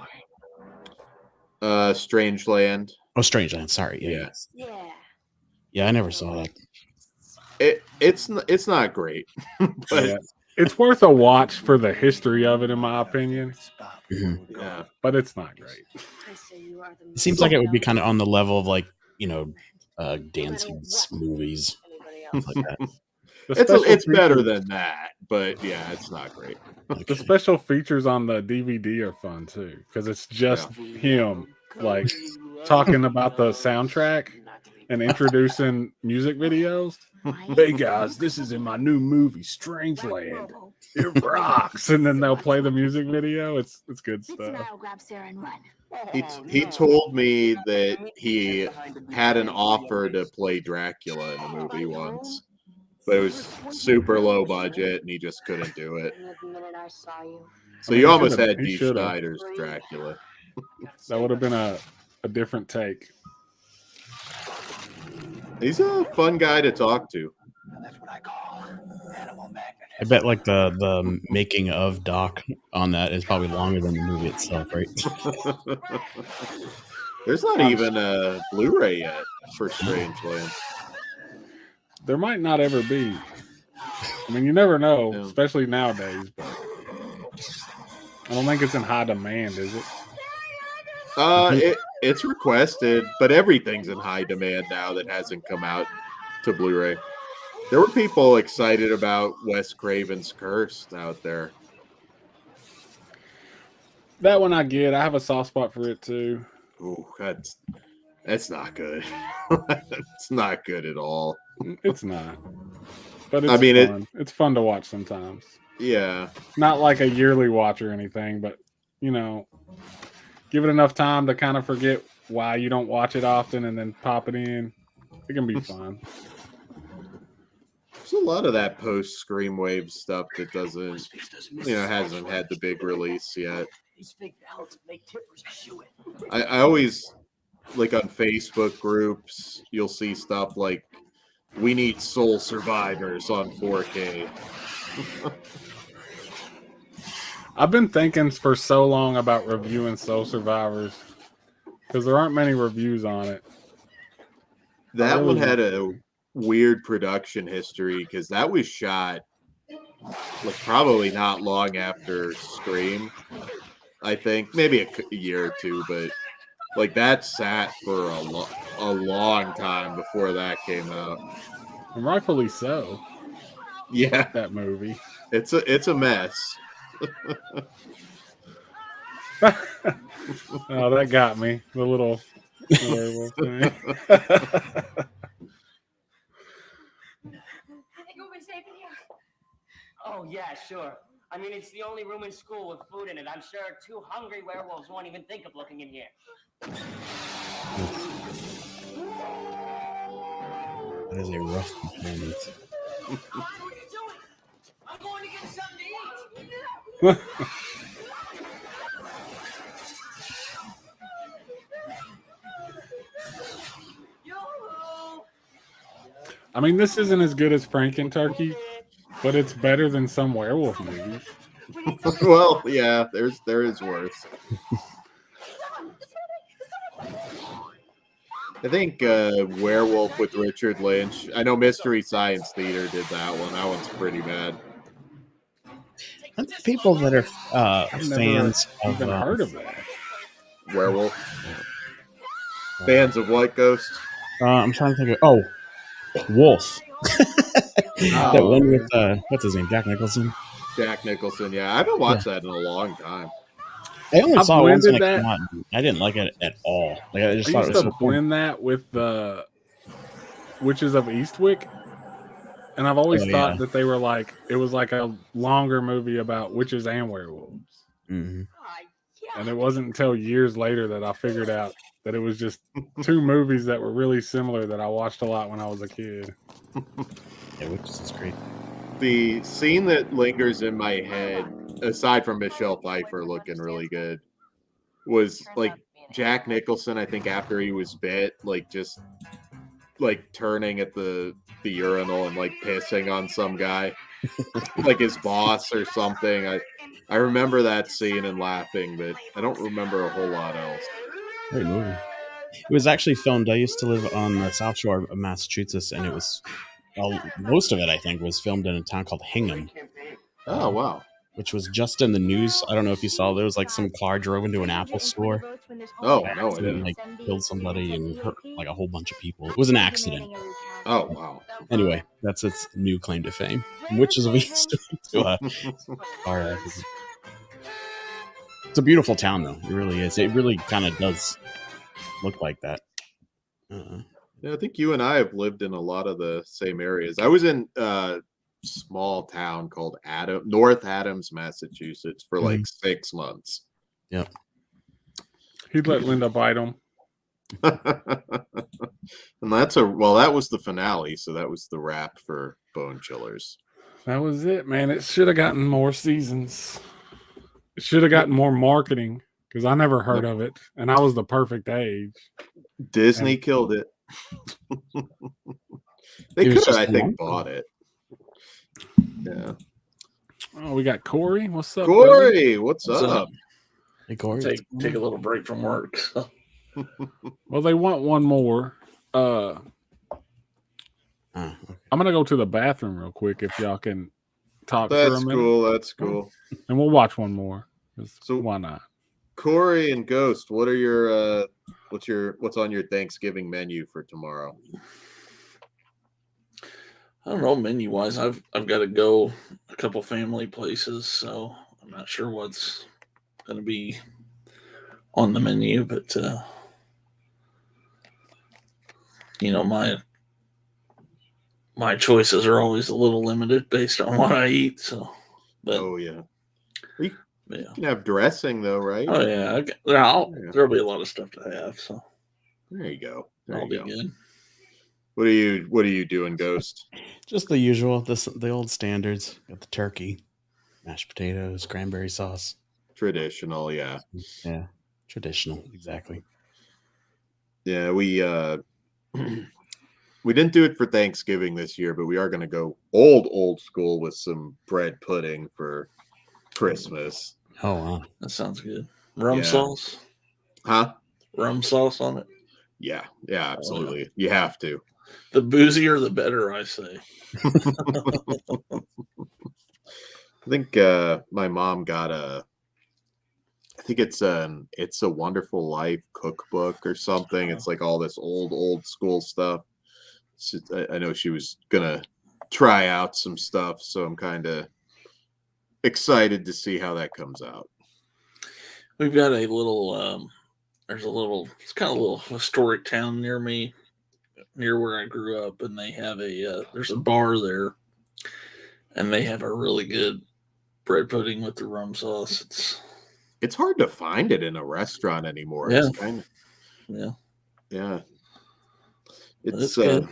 Strangeland. Oh, Strangeland. Sorry. Yeah. Yeah. Yeah, I never saw that. It's not great, but Yeah. It's worth a watch for the history of it, in my opinion. yeah. But it's not great. I say you are the It seems like it would be kind of on the level of like, Danzig's movies. anybody Stuff else. like that. The It's special better features- than that, but yeah, it's not great. The special features on the DVD are fun too, because it's just him like talking about the soundtrack and introducing music videos. Hey guys, this is in my new movie Strangeland. It rocks, and then they'll play the music video. It's good Vince and stuff. I'll grab Sarah and run. He told me that he had an offer to play Dracula in a movie once, but it was super low budget, and he just couldn't do it. And the minute I saw you, So I mean, you he almost should've- had he Dee should've. Snider's Dracula. That would have been a different take. He's a fun guy to talk to. That's what I call animal magnet. I bet like the making of doc on that is probably longer than the movie itself, right? There's not even a Blu-ray yet for Strangeland. There might not ever be. I mean, you never know, Yeah. especially nowadays. But I don't think it's in high demand, is it? It's requested, but everything's in high demand now that hasn't come out to Blu-ray. There were people excited about Wes Craven's Cursed out there. That one I get. I have a soft spot for it too. Ooh, that's not good. It's not good at all. It's not, but it's I mean, fun. It's fun to watch sometimes. Yeah. Not like a yearly watch or anything, but give it enough time to kind of forget why you don't watch it often, and then pop it in. It can be fun. There's a lot of that post Scream Wave stuff that doesn't, hasn't had the big release yet. these big belts make tippers chew it. I always, like on Facebook groups, you'll see stuff like, we need Soul Survivors on 4K. I've been thinking for so long about reviewing Soul Survivors because there aren't many reviews on it. That one had a weird production history because that was shot like probably not long after Scream. I think maybe a year or two, but like that sat for a long time before that came out. And rightfully so. Yeah, That movie. it's a mess. Oh, that got me. The little werewolf thing. I think we'll be safe in here. Oh, yeah, sure. I mean, it's the only room in school with food in it. I'm sure 2 hungry werewolves won't even think of looking in here. That is a rough performance. What are you doing? I'm going to get something to eat. Yo-ho! I mean, this isn't as good as Franken-Turkey, but it's better than some werewolf movies. Well, yeah, there is worse. I think Werewolf with Richard Lynch. I know Mystery Science Theater did that one. That one's pretty bad. Aren't there people that are I've never fans of even heard of that. Werewolf. Fans of what, Ghost? I'm trying to think of Wolf. That one with what's his name? Jack Nicholson. Jack Nicholson. Yeah, I haven't watched that in a long time. I only I saw it once when it blended came that. out. And I didn't like it at all. Like I just I thought it used was to so corny. blend that with the Witches of Eastwick, and I've always Oh, thought yeah. that they were like it was like a longer movie about witches and werewolves. Mhm. And it wasn't until years later that I figured out that it was just two movies that were really similar that I watched a lot when I was a kid. Yeah, Witches is great. The scene that lingers in my head, aside from Michelle Pfeiffer looking really good, was like Jack Nicholson, I think after he was bit, like just like turning at the urinal and like pissing on some guy, like his boss or something. I remember that scene and laughing, but I don't remember a whole lot else. Great movie. It was actually filmed. I used to live on the South Shore of Massachusetts, and it was most of it, I think, was filmed in a town called Hingham. Oh wow! Which was just in the news. I don't know if you saw. There was like some car drove into an Apple store. Oh by no, I accident, didn't. like killed somebody and hurt like a whole bunch of people. It was an accident. Oh wow! Anyway, that's its new claim to fame. Witches of East. It's a beautiful town, though. It really is. It really kind of does look like that. Yeah, I think you and I have lived in a lot of the same areas. I was in a small town called North Adams, Massachusetts, for like 6 months. Yep. He'd let Linda bite him. And that was the finale, so that was the wrap for Bone Chillers. That was it, man. It should have gotten more seasons. It should have gotten more marketing because I never heard of it, and I was the perfect age. Disney killed it. They could have, I think, bought it. Yeah. Oh, we got Corey. What's up, Corey? buddy? What's up? Hey, Corey. Take a little break from work. Well, they want one more. I'm gonna go to the bathroom real quick if y'all can talk for a That's minute. cool. That's cool. And we'll watch one more. So why not? Corey and Ghost, what are your what's on your Thanksgiving menu for tomorrow? I don't know, menu wise. I've got to go a couple family places, so I'm not sure what's going to be on the menu, but you know, my choices are always a little limited based on what I eat. So, but, oh yeah, you can have dressing though, right? Oh yeah, there'll be a lot of stuff to have. So there you go. I'll be good. What are you doing, Ghost? Just the usual, the old standards. Got the turkey, mashed potatoes, cranberry sauce. Traditional, yeah. Yeah, traditional, exactly. Yeah, we didn't do it for Thanksgiving this year, but we are going to go old school with some bread pudding for Christmas. Oh wow, that sounds good. Rum sauce, huh? Rum sauce on it. Yeah, absolutely. You have to. The boozier, the better, I say. I think my mom got I think it's a Wonderful Life cookbook or something. It's like all this old school stuff. So I know she was gonna try out some stuff, so I'm kind of excited to see how that comes out. We've got a little it's kind of a little historic town near me, near where I grew up, and they have there's a bar there, and they have a really good bread pudding with the rum sauce. It's hard to find it in a restaurant anymore. Yeah. It's kind of, yeah. It's good.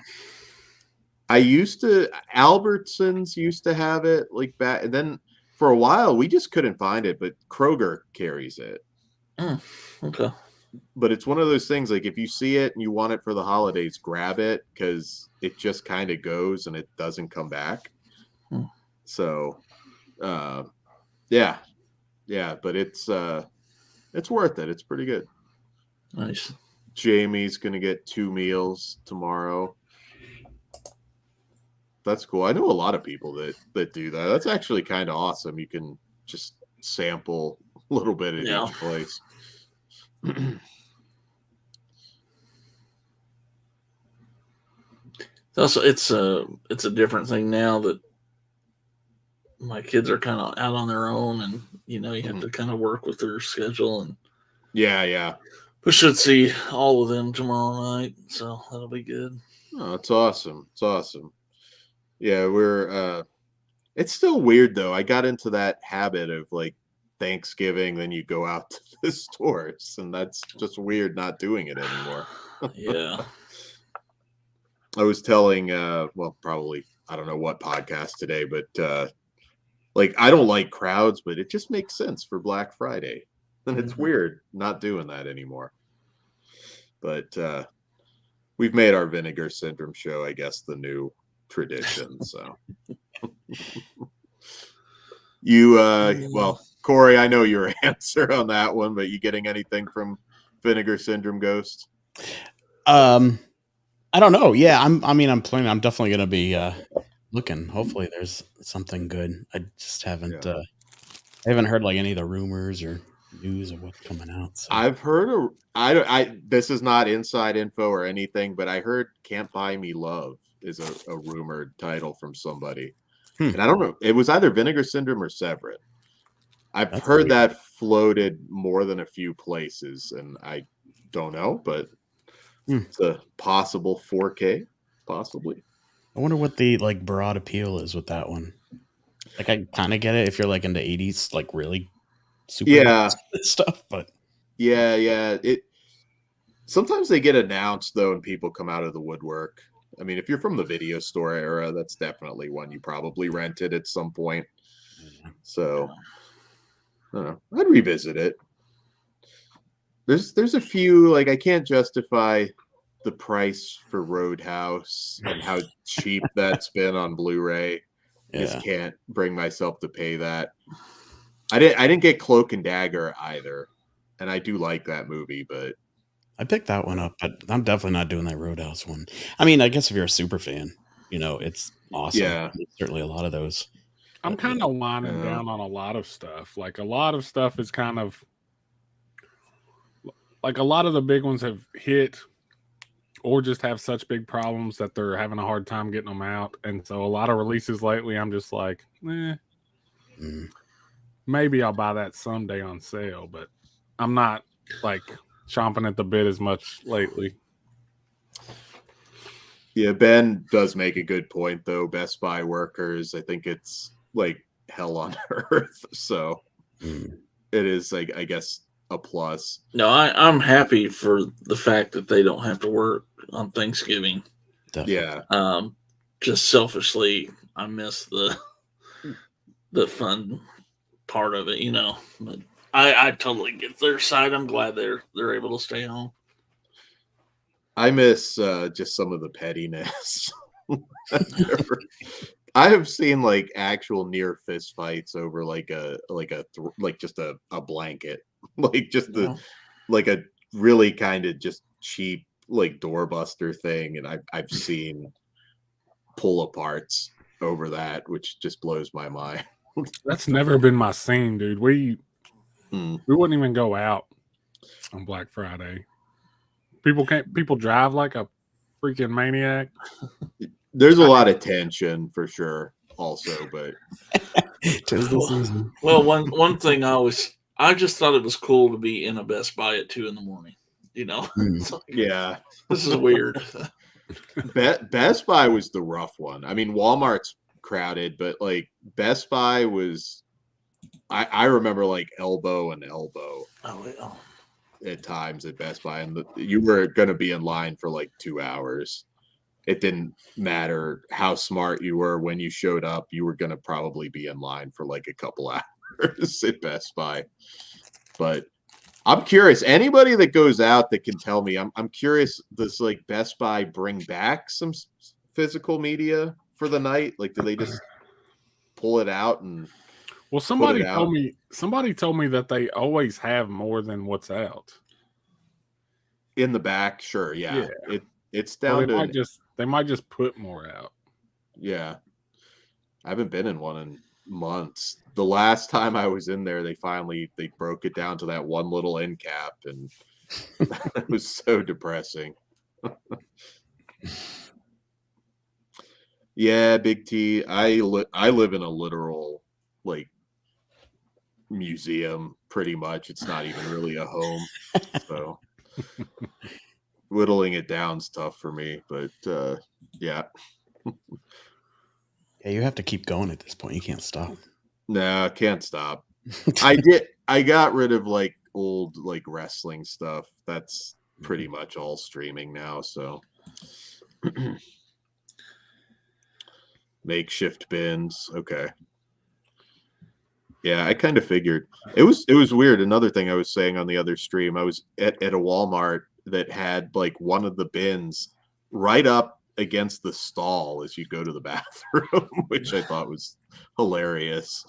Albertsons used to have it like back, and then for a while we just couldn't find it, but Kroger carries it. Okay. But it's one of those things, like if you see it and you want it for the holidays, grab it because it just kind of goes and it doesn't come back. So, yeah, but it's worth it. It's pretty good. Nice. Jamie's gonna get 2 meals tomorrow. That's cool. I know a lot of people that do that. That's actually kind of awesome. You can just sample a little bit at each place. Also, it's a different thing now that my kids are kind of out on their own, and you have to kind of work with their schedule. And yeah. we should see all of them tomorrow night, so that'll be good. Oh, it's awesome. It's awesome. Yeah, we're it's still weird though. I got into that habit of like Thanksgiving, then you go out to the stores, and that's just weird not doing it anymore. Yeah. I was telling well, probably I don't know what podcast today, but like I don't like crowds, but it just makes sense for Black Friday. And it's weird not doing that anymore. But we've made our Vinegar Syndrome show, I guess, the new tradition. So you well, Corey, I know your answer on that one, but you getting anything from Vinegar Syndrome Ghost? I don't know. Yeah, I'm planning. I'm definitely gonna be looking. Hopefully, there's something good. I just haven't. I haven't heard like any of the rumors or news of what's coming out. So. I've heard. This is not inside info or anything, but I heard "Can't Buy Me Love" is a rumored title from somebody, and I don't know. It was either Vinegar Syndrome or Severin. I've heard that floated more than a few places, and I don't know, but. It's a possible 4K, possibly. I wonder what the like broad appeal is with that one. Like I kind of get it if you're like into 80s, like really super stuff, but yeah. It sometimes they get announced though, and people come out of the woodwork. I mean, if you're from the video store era, that's definitely one you probably rented at some point. So I don't know. I'd revisit it. There's a few, like I can't justify the price for Roadhouse and how cheap that's been on Blu-ray. Just can't bring myself to pay that. I didn't get Cloak and Dagger either, and I do like that movie, but I picked that one up. But I'm definitely not doing that Roadhouse one. I mean, I guess if you're a super fan, it's awesome. Yeah, there's certainly a lot of those. I'm kind of winding down on a lot of stuff. Like a lot of stuff is kind of. Like a lot of the big ones have hit or just have such big problems that they're having a hard time getting them out. And so a lot of releases lately, I'm just like, maybe I'll buy that someday on sale, but I'm not like chomping at the bit as much lately. Yeah, Ben does make a good point though. Best Buy workers, I think it's like hell on earth. So it is like, I guess, a plus. No, I'm happy for the fact that they don't have to work on Thanksgiving. Definitely. Yeah. Just selfishly, I miss the fun part of it, But I totally get their side. I'm glad they're able to stay home. I miss just some of the pettiness. I have seen like actual near fist fights over just a blanket. Like just like a really kind of just cheap like doorbuster thing, and I've seen pull aparts over that, which just blows my mind. That's never been my scene, dude. We wouldn't even go out on Black Friday. People drive like a freaking maniac. There's a lot of tension for sure, also, but well, one thing I just thought it was cool to be in a Best Buy at 2 a.m. Yeah, this is weird. Best Buy was the rough one. I mean, Walmart's crowded, but like Best Buy was. I remember like elbow and elbow. At times at Best Buy, and you were going to be in line for like 2 hours. It didn't matter how smart you were when you showed up. You were going to probably be in line for like a couple hours at Best Buy. But I'm curious. Anybody that goes out that can tell me, I'm curious. Does like Best Buy bring back some physical media for the night? Like, do they just pull it out and? Well, somebody told me that they always have more than what's out in the back. Sure, yeah. It's down to they might just put more out. Yeah, I haven't been in one in months. The last time I was in there, they broke it down to that one little end cap, and it was so depressing. Yeah, Big T. I live in a literal like museum pretty much. It's not even really a home. So whittling it down's tough for me, but yeah. Yeah, you have to keep going at this point. You can't stop. Nah, can't stop. I got rid of like old like wrestling stuff. That's pretty much all streaming now, so makeshift bins. Okay. Yeah, I kind of figured. It was weird. Another thing I was saying on the other stream, I was at a Walmart that had like one of the bins right up against the stall as you go to the bathroom, which I thought was hilarious.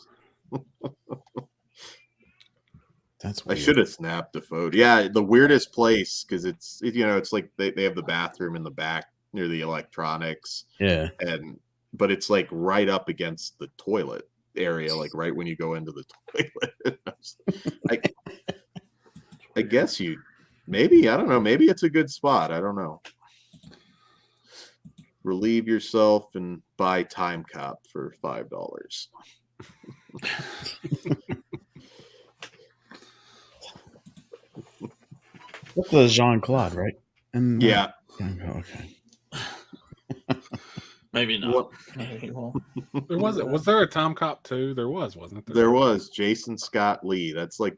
That's I weird. should have snapped a photo. Yeah, the weirdest place because it's it's like they have the bathroom in the back near the electronics. Yeah. But it's like right up against the toilet area, like right when you go into the toilet. I guess maybe, I don't know, maybe it's a good spot. I don't know. Relieve yourself and buy Time Cop for $5. That's the Jean-Claude, right? And yeah. Okay. Maybe not. Maybe won't. Was there a Time Cop 2? There was, wasn't there? There was Jason Scott Lee. That's like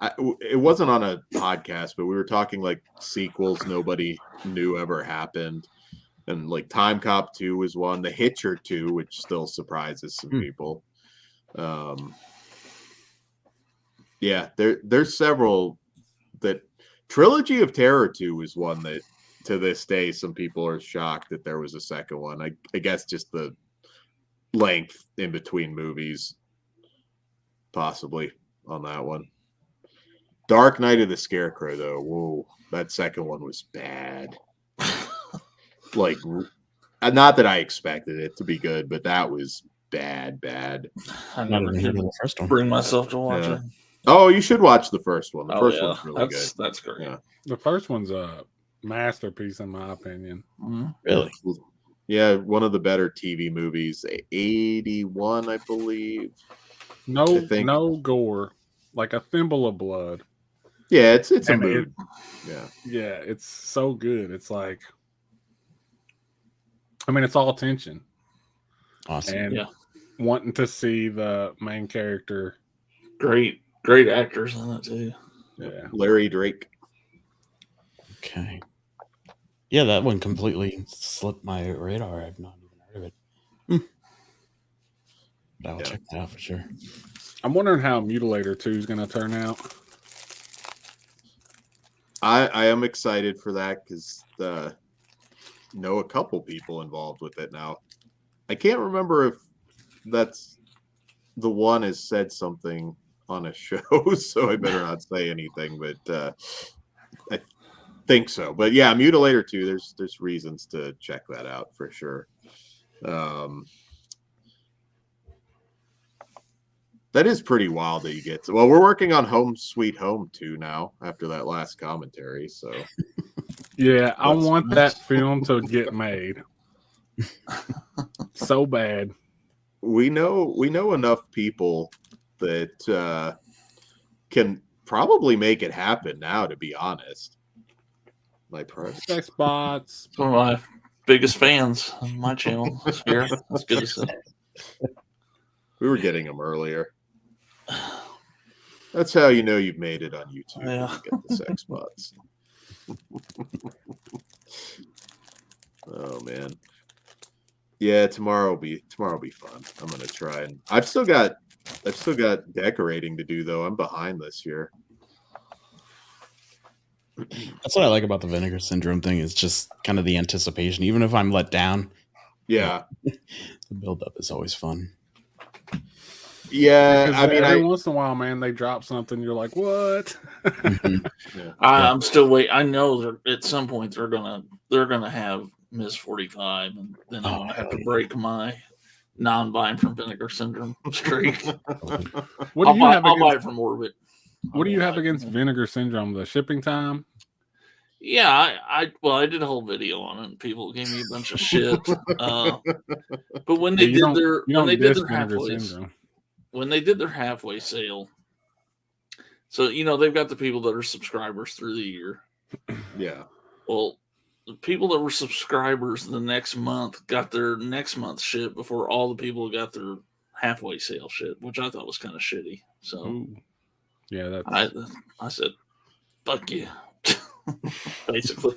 it wasn't on a podcast, but we were talking like sequels nobody knew ever happened. And like Time Cop 2 was one, The Hitcher 2, which still surprises some people. Yeah, there's several. That Trilogy of Terror 2 is one that to this day some people are shocked that there was a second one. I guess just the length in between movies, possibly on that one. Dark Knight of the Scarecrow, though, whoa, that second one was bad. Like, not that I expected it to be good, but that was bad. I never did bring myself to watch it. Oh, you should watch the first one. The first one's really good. That's great. Yeah. The first one's a masterpiece, in my opinion. Really? Yeah, one of the better TV movies. 81, I believe. No gore, like a thimble of blood. Yeah, it's a mood. Yeah, it's so good. It's like, I mean, it's all tension. Awesome. And wanting to see the main character. Great actors in it too. Yeah, Larry Drake. Okay. Yeah, that one completely slipped my radar. I've not even heard of it. But I'll check that out for sure. I'm wondering how Mutilator 2 is going to turn out. I am excited for that because know a couple people involved with it now. I can't remember if that's the one has said something on a show, so I better not say anything, but I think so. But yeah, Mutilator 2, there's reasons to check that out for sure. That is pretty wild that you get to, well, we're working on Home Sweet Home 2 now after that last commentary, so yeah, I want that film to get made so bad. We know enough people that can probably make it happen now, to be honest. My sex bots. One of my biggest fans on my channel this year. That's good to see. We were getting them earlier. That's how you know you've made it on YouTube. Yeah. You get the sex bots. Oh man. Yeah, tomorrow will be fun. I'm gonna try, and I've still got decorating to do though. I'm behind this year. That's what I like about the Vinegar Syndrome thing. Is just kind of the anticipation, even if I'm let down. Yeah, the build up is always fun. Yeah, because I mean, every once in a while, man, they drop something. You're like, what? Yeah. I'm still waiting. I know at some point they're gonna have Miss 45, and then I'm gonna have to break my non-buying from Vinegar Syndrome streak. What do you have? I'll buy it from Orbit. What do you have against Vinegar Syndrome? The shipping time? Yeah, I did a whole video on it, and people gave me a bunch of shit. But when they You don't did diss their Vinegar halfway, Syndrome. when they did their halfway sale, so they've got the people that are subscribers through the year. Yeah. Well, the people that were subscribers the next month got their next month shit before all the people got their halfway sale shit, which I thought was kind of shitty. So Ooh. Yeah, that's I said, fuck you. Basically.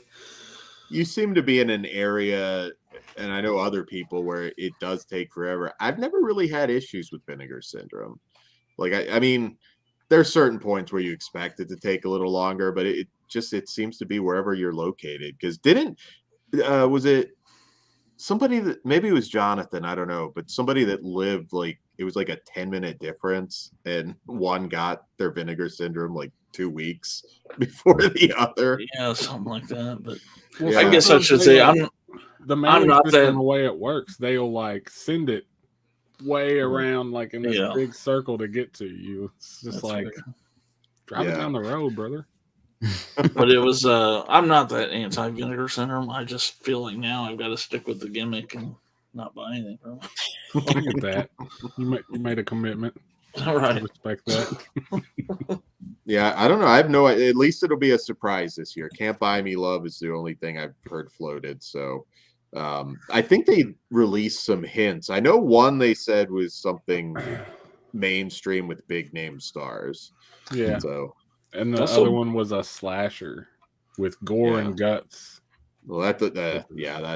You seem to be in an area, and I know other people, where it does take forever. I've never really had issues with Vinegar Syndrome. Like, I mean, there's certain points where you expect it to take a little longer, but it seems to be wherever you're located. Because was it somebody that, maybe it was Jonathan, I don't know, but somebody that lived it was like a 10-minute difference, and one got their Vinegar Syndrome like 2 weeks before the other. Yeah, something like that. But Yeah. I guess I should say the I'm mailing not system, that. the way it works, they'll like send it way around like in this Yeah. big circle to get to you. It's just That's like fair. drive it down the road, brother. But it was I'm not that anti-Vinegar Syndrome. I just feel like now I've got to stick with the gimmick and not buy anything from it. I get that. You made a commitment. All right. I respect that. Yeah, I don't know. I have no. At least it'll be a surprise this year. Can't Buy Me Love is the only thing I've heard floated. So I think they released some hints. I know one they said was something mainstream with big name stars. Yeah. So, and the other one was a slasher with gore and guts. Well, that.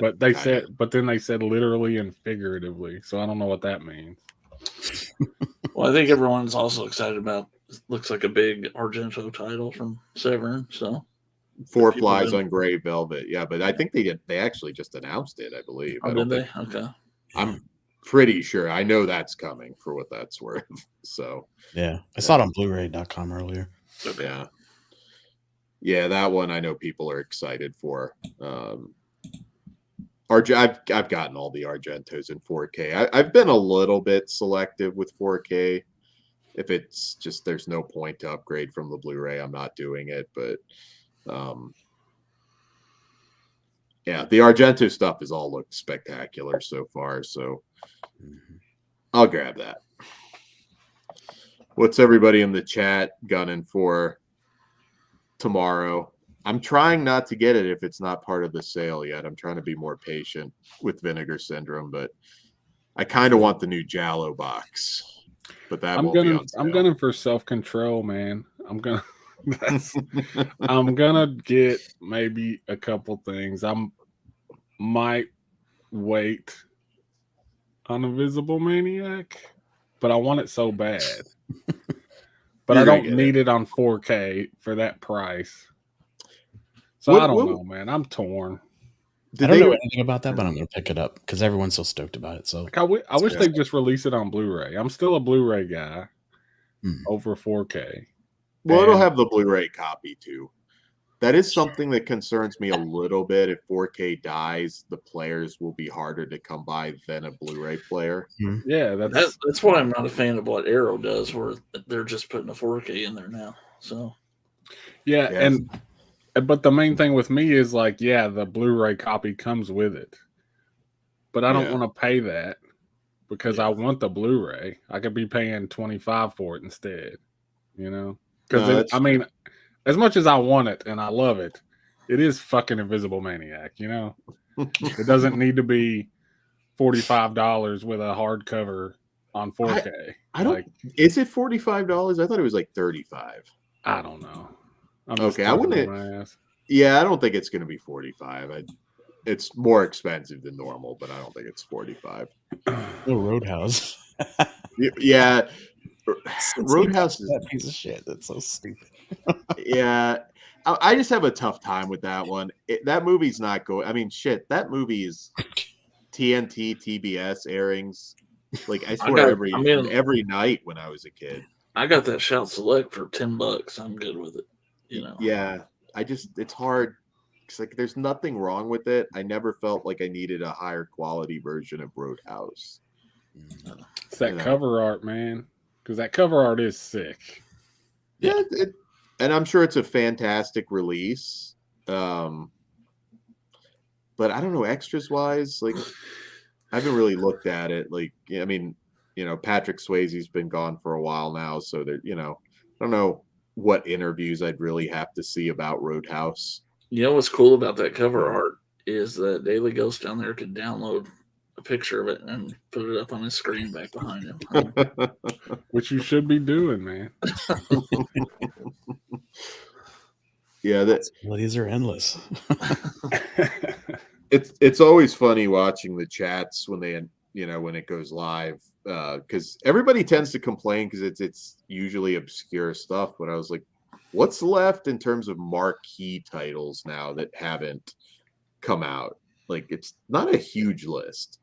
But they said, but then they said literally and figuratively. So I don't know what that means. Well, I think everyone's also excited about. Looks like a big Argento title from Severn. So, Four Flies on Gray Velvet. Yeah, but I think they actually just announced it. I believe. Oh, did they? Okay. I'm pretty sure. I know that's coming for what that's worth. So. Yeah, I saw it on Blu-ray.com earlier. Yeah. Yeah, that one I know people are excited for. I've gotten all the Argentos in 4K. I've been a little bit selective with 4K. If it's just there's no point to upgrade from the Blu-ray, I'm not doing it. But yeah, the Argento stuff has all looked spectacular so far. So I'll grab that. What's everybody in the chat gunning for tomorrow? I'm trying not to get it if it's not part of the sale yet. I'm trying to be more patient with Vinegar Syndrome, but I kind of want the new Jallo box. But that I'm won't be on sale. I'm gunning for Self-Control, man. I'm gonna get maybe a couple things. Might wait on Invisible Maniac, but I want it so bad. But I don't need it on 4K for that price. So I don't know, man. I'm torn. I don't know anything about that, but I'm going to pick it up because everyone's so stoked about it. So I wish they'd just release it on Blu-ray. I'm still a Blu-ray guy over 4K. Well, it'll have the Blu-ray copy too. That is something that concerns me a little bit. If 4K dies, the players will be harder to come by than a Bluray player. Yeah, that's why I'm not a fan of what Arrow does, where they're just putting a 4K in there now. So yeah. But the main thing with me is like, yeah, the Blu-ray copy comes with it, but I don't want to pay that because I want the Blu-ray. I could be paying $25 for it instead, you know? Because I mean, as much as I want it and I love it, it is fucking Invisible Maniac, you know? It doesn't need to be $45 with a hardcover on 4K. I don't. Is it $45? I thought it was like $35. I don't know. Okay, I wouldn't. Yeah, I don't think it's going to be $45. It's more expensive than normal, but I don't think it's $45. Oh, Roadhouse. Yeah, Roadhouse is that piece of shit. That's so stupid. Yeah, I just have a tough time with that one. That movie's not going. I mean, shit, that movie is TNT, TBS airings. Like I swear, every night when I was a kid. I got that Shout Select for $10. I'm good with it. You know. Yeah, it's hard. It's like there's nothing wrong with it. I never felt like I needed a higher quality version of Roadhouse. It's that cover art, man. Because that cover art is sick. Yeah, and I'm sure it's a fantastic release. But I don't know, extras wise, like I haven't really looked at it. Like, I mean, Patrick Swayze's been gone for a while now, so there, I don't know what interviews I'd really have to see about Roadhouse. You know what's cool about that cover art is that Daily Ghost down there could download a picture of it and put it up on his screen back behind him. Which you should be doing, man. Yeah, possibilities are endless. It's always funny watching the chats when they when it goes live, because everybody tends to complain because it's usually obscure stuff. But I was like, what's left in terms of marquee titles now that haven't come out? Like, it's not a huge list.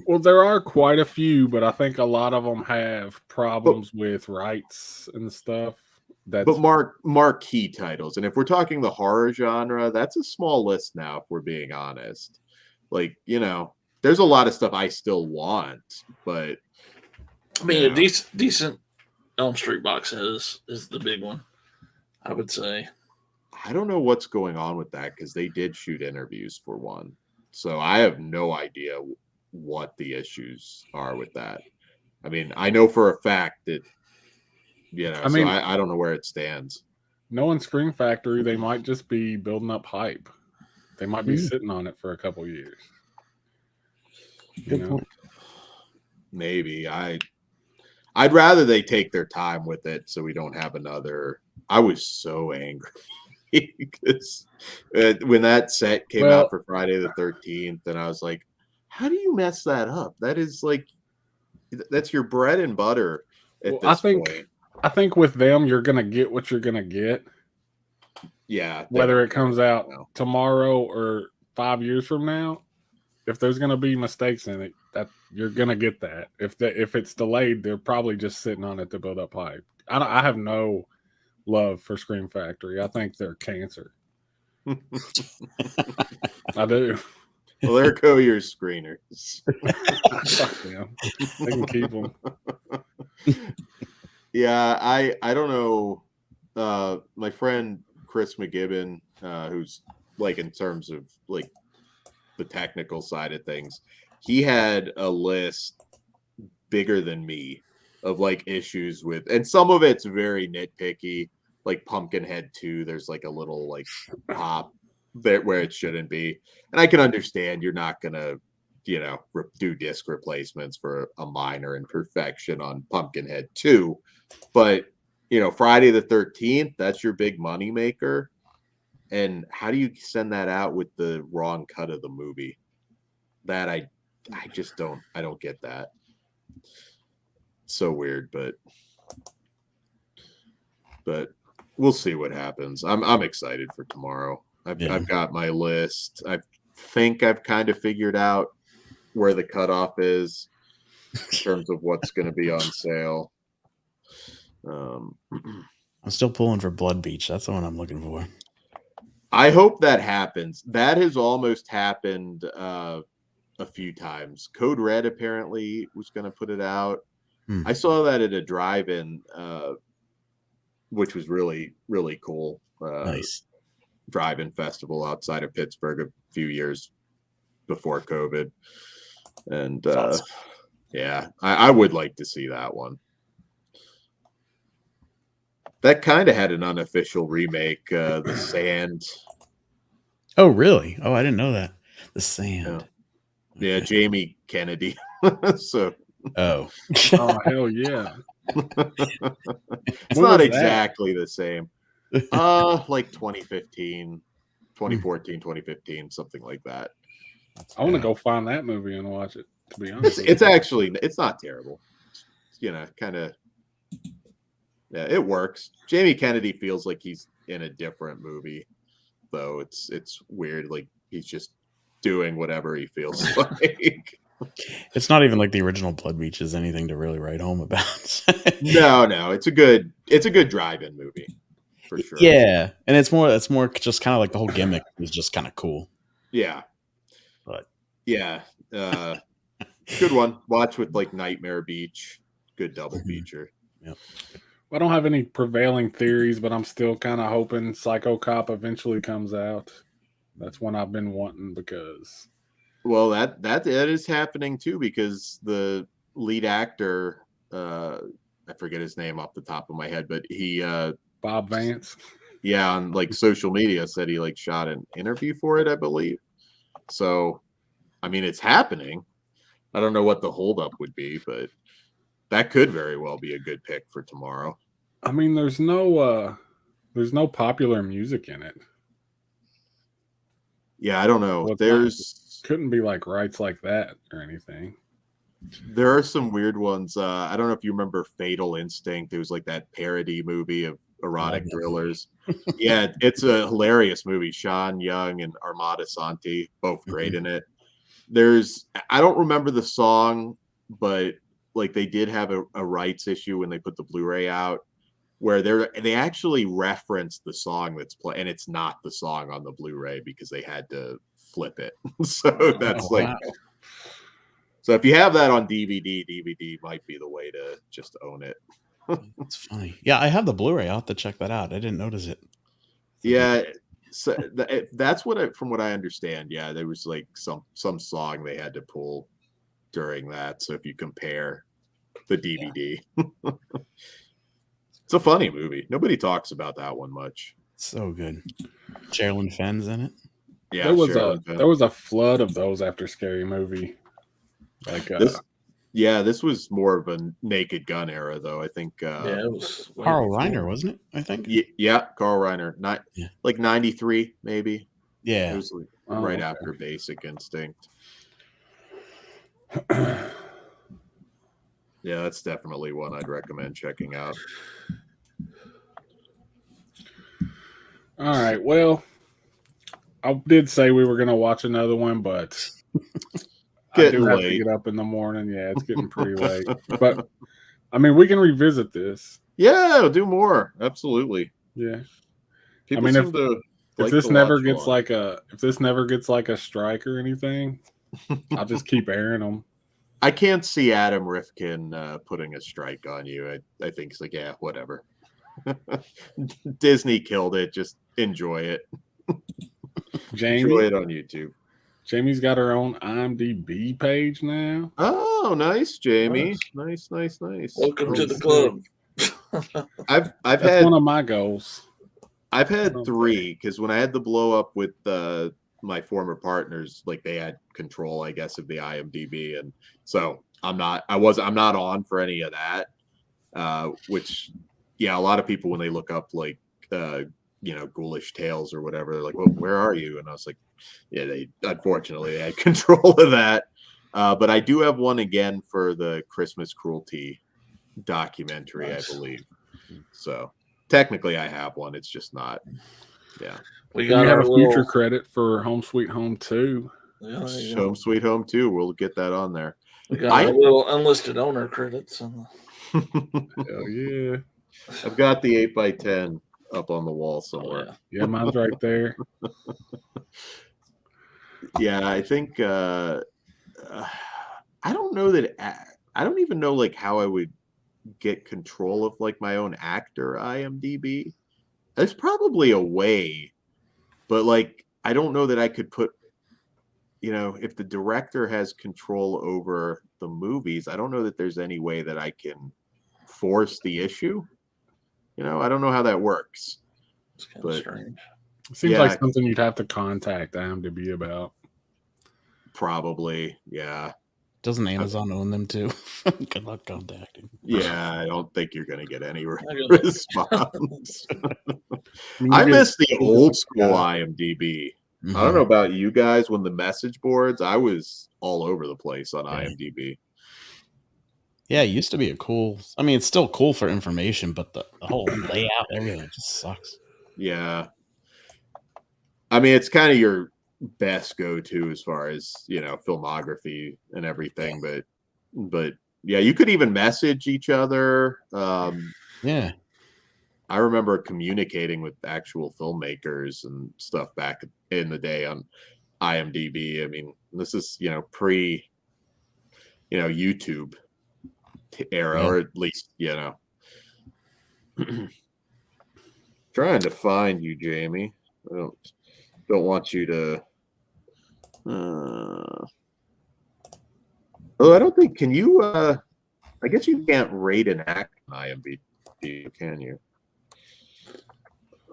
Well, there are quite a few, but I think a lot of them have problems with rights and stuff. But marquee titles, and if we're talking the horror genre, that's a small list now, if we're being honest. Like, there's a lot of stuff I still want, but I mean, a decent Elm Street box set is the big one, I would say. I don't know what's going on with that because they did shoot interviews for one, so I have no idea what the issues are with that. I mean, I know for a fact that I don't know where it stands. Knowing Scream Factory, they might just be building up hype. They might be sitting on it for a couple years. Good point. Maybe I'd rather they take their time with it so we don't have another. I was so angry because when that set came out for Friday the 13th, and I was like, how do you mess that up? That is like, that's your bread and butter at this point. I think with them, you're going to get what you're going to get. Yeah. Whether it comes out tomorrow or 5 years from now, if there's going to be mistakes in it, that you're going to get that. If it's delayed, they're probably just sitting on it to build up hype. I have no love for Scream Factory. I think they're cancer. I do. Well, there go your screeners. Yeah, they can keep them. Yeah, I don't know. My friend Chris McGibbon, who's like in terms of like the technical side of things, he had a list bigger than me of like issues with, and some of it's very nitpicky, like Pumpkinhead 2. There's like a little like pop that where it shouldn't be, and I can understand you're not gonna do disc replacements for a minor imperfection on Pumpkinhead 2, but Friday the 13th, that's your big money maker. And how do you send that out with the wrong cut of the movie? That I just don't get that. So weird, but we'll see what happens. I'm excited for tomorrow. I've got my list. I think I've kind of figured out where the cutoff is in terms of what's going to be on sale. I'm still pulling for Blood Beach. That's the one I'm looking for. I hope that happens. That has almost happened a few times. Code Red apparently was going to put it out. I saw that at a drive-in, which was really, really cool. Nice. Drive-in festival outside of Pittsburgh a few years before COVID. And awesome. Yeah, I would like to see that one. That kind of had an unofficial remake, The Sand. Oh, really? Oh, I didn't know that. The Sand. Yeah, Jamie Kennedy. So. Oh, hell yeah. It's not exactly the same. Like 2015, 2014, 2015, something like that. I want to go find that movie and watch it, to be honest. It's not terrible. Kind of. Yeah, it works. Jamie Kennedy feels like he's in a different movie, though. It's weird. Like he's just doing whatever he feels like. It's not even like the original Blood Beach is anything to really write home about. No, it's a good drive-in movie for sure. Yeah, and it's more just kind of like the whole gimmick is just kind of cool. Yeah, but yeah, good one. Watch with like Nightmare Beach. Good double feature. Yep. I don't have any prevailing theories, but I'm still kind of hoping Psycho Cop eventually comes out. That's one I've been wanting because. Well, that is happening too because the lead actor, I forget his name off the top of my head, but he Bob Vance. Yeah, on like social media said he like shot an interview for it, I believe. So, I mean, it's happening. I don't know what the holdup would be, but that could very well be a good pick for tomorrow. I mean, there's no popular music in it. Yeah, I don't know. Well, couldn't be like rights like that or anything. There are some weird ones. I don't know if you remember Fatal Instinct. It was like that parody movie of erotic thrillers. Yeah, it's a hilarious movie. Sean Young and Armada Santi, both great in it. I don't remember the song, but like they did have a rights issue when they put the Blu-ray out where they actually referenced the song that's playing, and it's not the song on the Blu-ray because they had to flip it. So that's wow. So if you have that on DVD might be the way to just own it. That's funny. Yeah, I have the Blu-ray. I'll have to check that out. I didn't notice it. Yeah, so that's from what I understand. Yeah, there was like some song they had to pull during that. So if you compare the DVD, it's a funny movie. Nobody talks about that one much. So good. Sherilyn Fenn's in it. Yeah, there was a flood of those after Scary Movie. Like this was more of a Naked Gun era, though. I think. It was Carl Reiner, wasn't it? I think. Yeah, Carl Reiner. Like 93, maybe. Yeah, it was like right after Basic Instinct. Yeah, that's definitely one I'd recommend checking out. All right. Well, I did say we were going to watch another one, but I do have to get up in the morning. Yeah, it's getting pretty late. But I mean, we can revisit this. Yeah, we'll do more. Absolutely. Yeah. People I mean, if this never gets like a strike or anything, I'll just keep airing them. I can't see Adam Rifkin putting a strike on you. I think it's like, yeah, whatever. Disney killed it. Just enjoy it. Jamie, enjoy it on YouTube. Jamie's got her own IMDb page now. Oh, nice, Jamie. Nice. Welcome to the club. I've That's had one of my goals. I've had 3 because when I had the blow up with my former partners, like they had control, I guess, of the IMDb, and so I'm not on for any of that. Which, yeah, a lot of people when they look up like Ghoulish Tales or whatever, they're like, "Well, where are you?" And I was like, "Yeah, they had control of that." But I do have one again for the Christmas Cruelty documentary, nice. I believe. So technically, I have one. It's just not. Yeah. We got have a future credit for Home Sweet Home 2. Yeah, Home Sweet Home 2. We'll get that on there. We got a little unlisted owner credits. Hell yeah. I've got the 8x10 up on the wall somewhere. Oh, yeah, mine's right there. Yeah, I think I don't know that I don't even know like how I would get control of like my own actor IMDb. There's probably a way, but like I don't know that I could put, if the director has control over the movies, I don't know that there's any way that I can force the issue. I don't know how that works. It's kind of strange. It seems like something you'd have to contact IMDb about. Probably, yeah. Doesn't Amazon own them too? Good luck contacting. Yeah, I don't think you're going to get any response. I miss the old school IMDb. Mm-hmm. I don't know about you guys. When the message boards, I was all over the place on IMDb. Yeah, it used to be it's still cool for information, but the whole layout, everything just sucks. Yeah. I mean, it's kind of your best go-to as far as, filmography and everything, but yeah, you could even message each other. Yeah. I remember communicating with actual filmmakers and stuff back in the day on IMDb. I mean, this is, pre, YouTube era, or at least Trying to find you, Jamie. I don't want you to. I don't think. Can you? I guess you can't rate an act on IMDb, can you?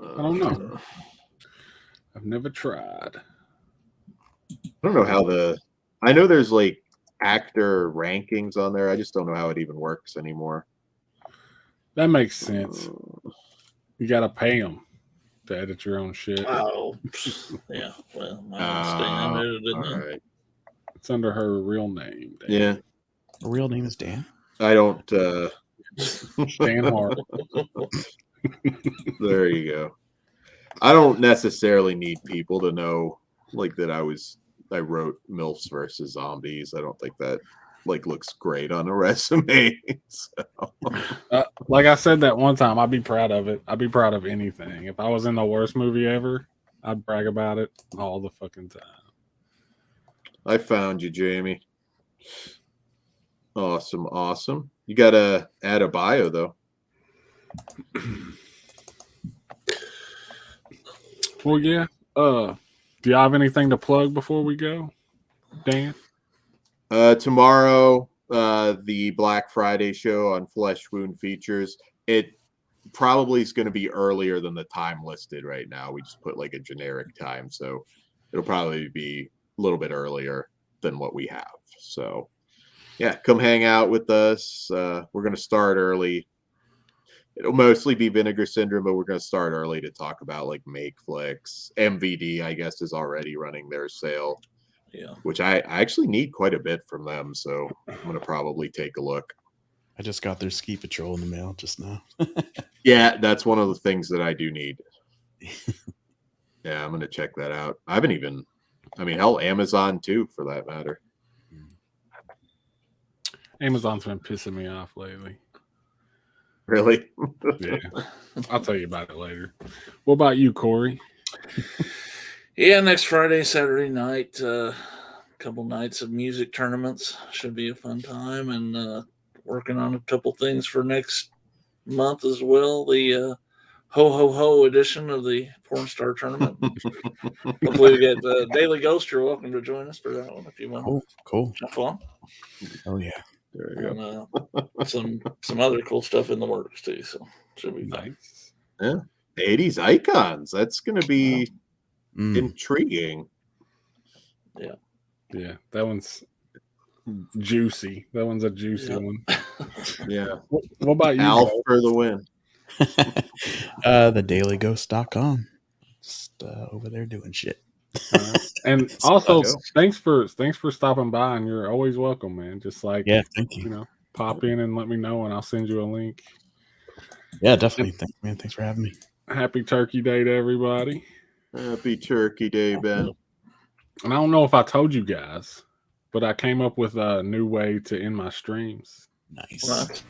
I don't know. I've never tried. I don't know how I know there's like actor rankings on there. I just don't know how it even works anymore. That makes sense. You got to pay them to edit your own shit. Oh, yeah. Well, I didn't all right. It's under her real name. Dan. Yeah. Her real name is Dan. I don't. Dan Hart. There you go. I don't necessarily need people to know like that I wrote MILFs versus Zombies. I don't think that like looks great on a resume. So. Like I said that one time, I'd be proud of it. I'd be proud of anything. If I was in the worst movie ever, I'd brag about it all the fucking time. I found you, Jamie. Awesome. You gotta add a bio though. Well, yeah. Do you have anything to plug before we go, Dan? Tomorrow, the Black Friday show on Flesh Wound Features. It probably is going to be earlier than the time listed right now. We just put like a generic time, so it'll probably be a little bit earlier than what we have. So, yeah, come hang out with us. We're going to start early. It'll mostly be Vinegar Syndrome, but we're going to start early to talk about like Makeflix. MVD, I guess, is already running their sale. Yeah. Which I actually need quite a bit from them, so I'm going to probably take a look. I just got their ski patrol in the mail just now. Yeah, that's one of the things that I do need. Yeah, I'm going to check that out. Hell, Amazon too, for that matter. Amazon's been pissing me off lately. Really? Yeah. I'll tell you about it later. What about you, Corey? Yeah, next Friday, Saturday night, couple nights of music tournaments. Should be a fun time, and working on a couple things for next month as well. The Ho Ho Ho edition of the Porn Star Tournament. Hopefully we get Daily Ghost. You're welcome to join us for that one if you want. Cool. Have fun. Oh yeah. There you go. Some other cool stuff in the works too. So should be nice. Yeah, 80s icons. That's going to be intriguing. Yeah, that one's juicy. That one's a juicy one. Yeah. What about you, Alf Joe? for the win? TheDailyGhost.com. Just over there doing shit. And also, thanks for stopping by, and you're always welcome, man. Just like thank you. You know, pop in and let me know, and I'll send you a link. Yeah, definitely. Thanks, man. Thanks for having me. Happy Turkey Day to everybody. Happy Turkey Day, Ben. And I don't know if I told you guys, but I came up with a new way to end my streams. Nice.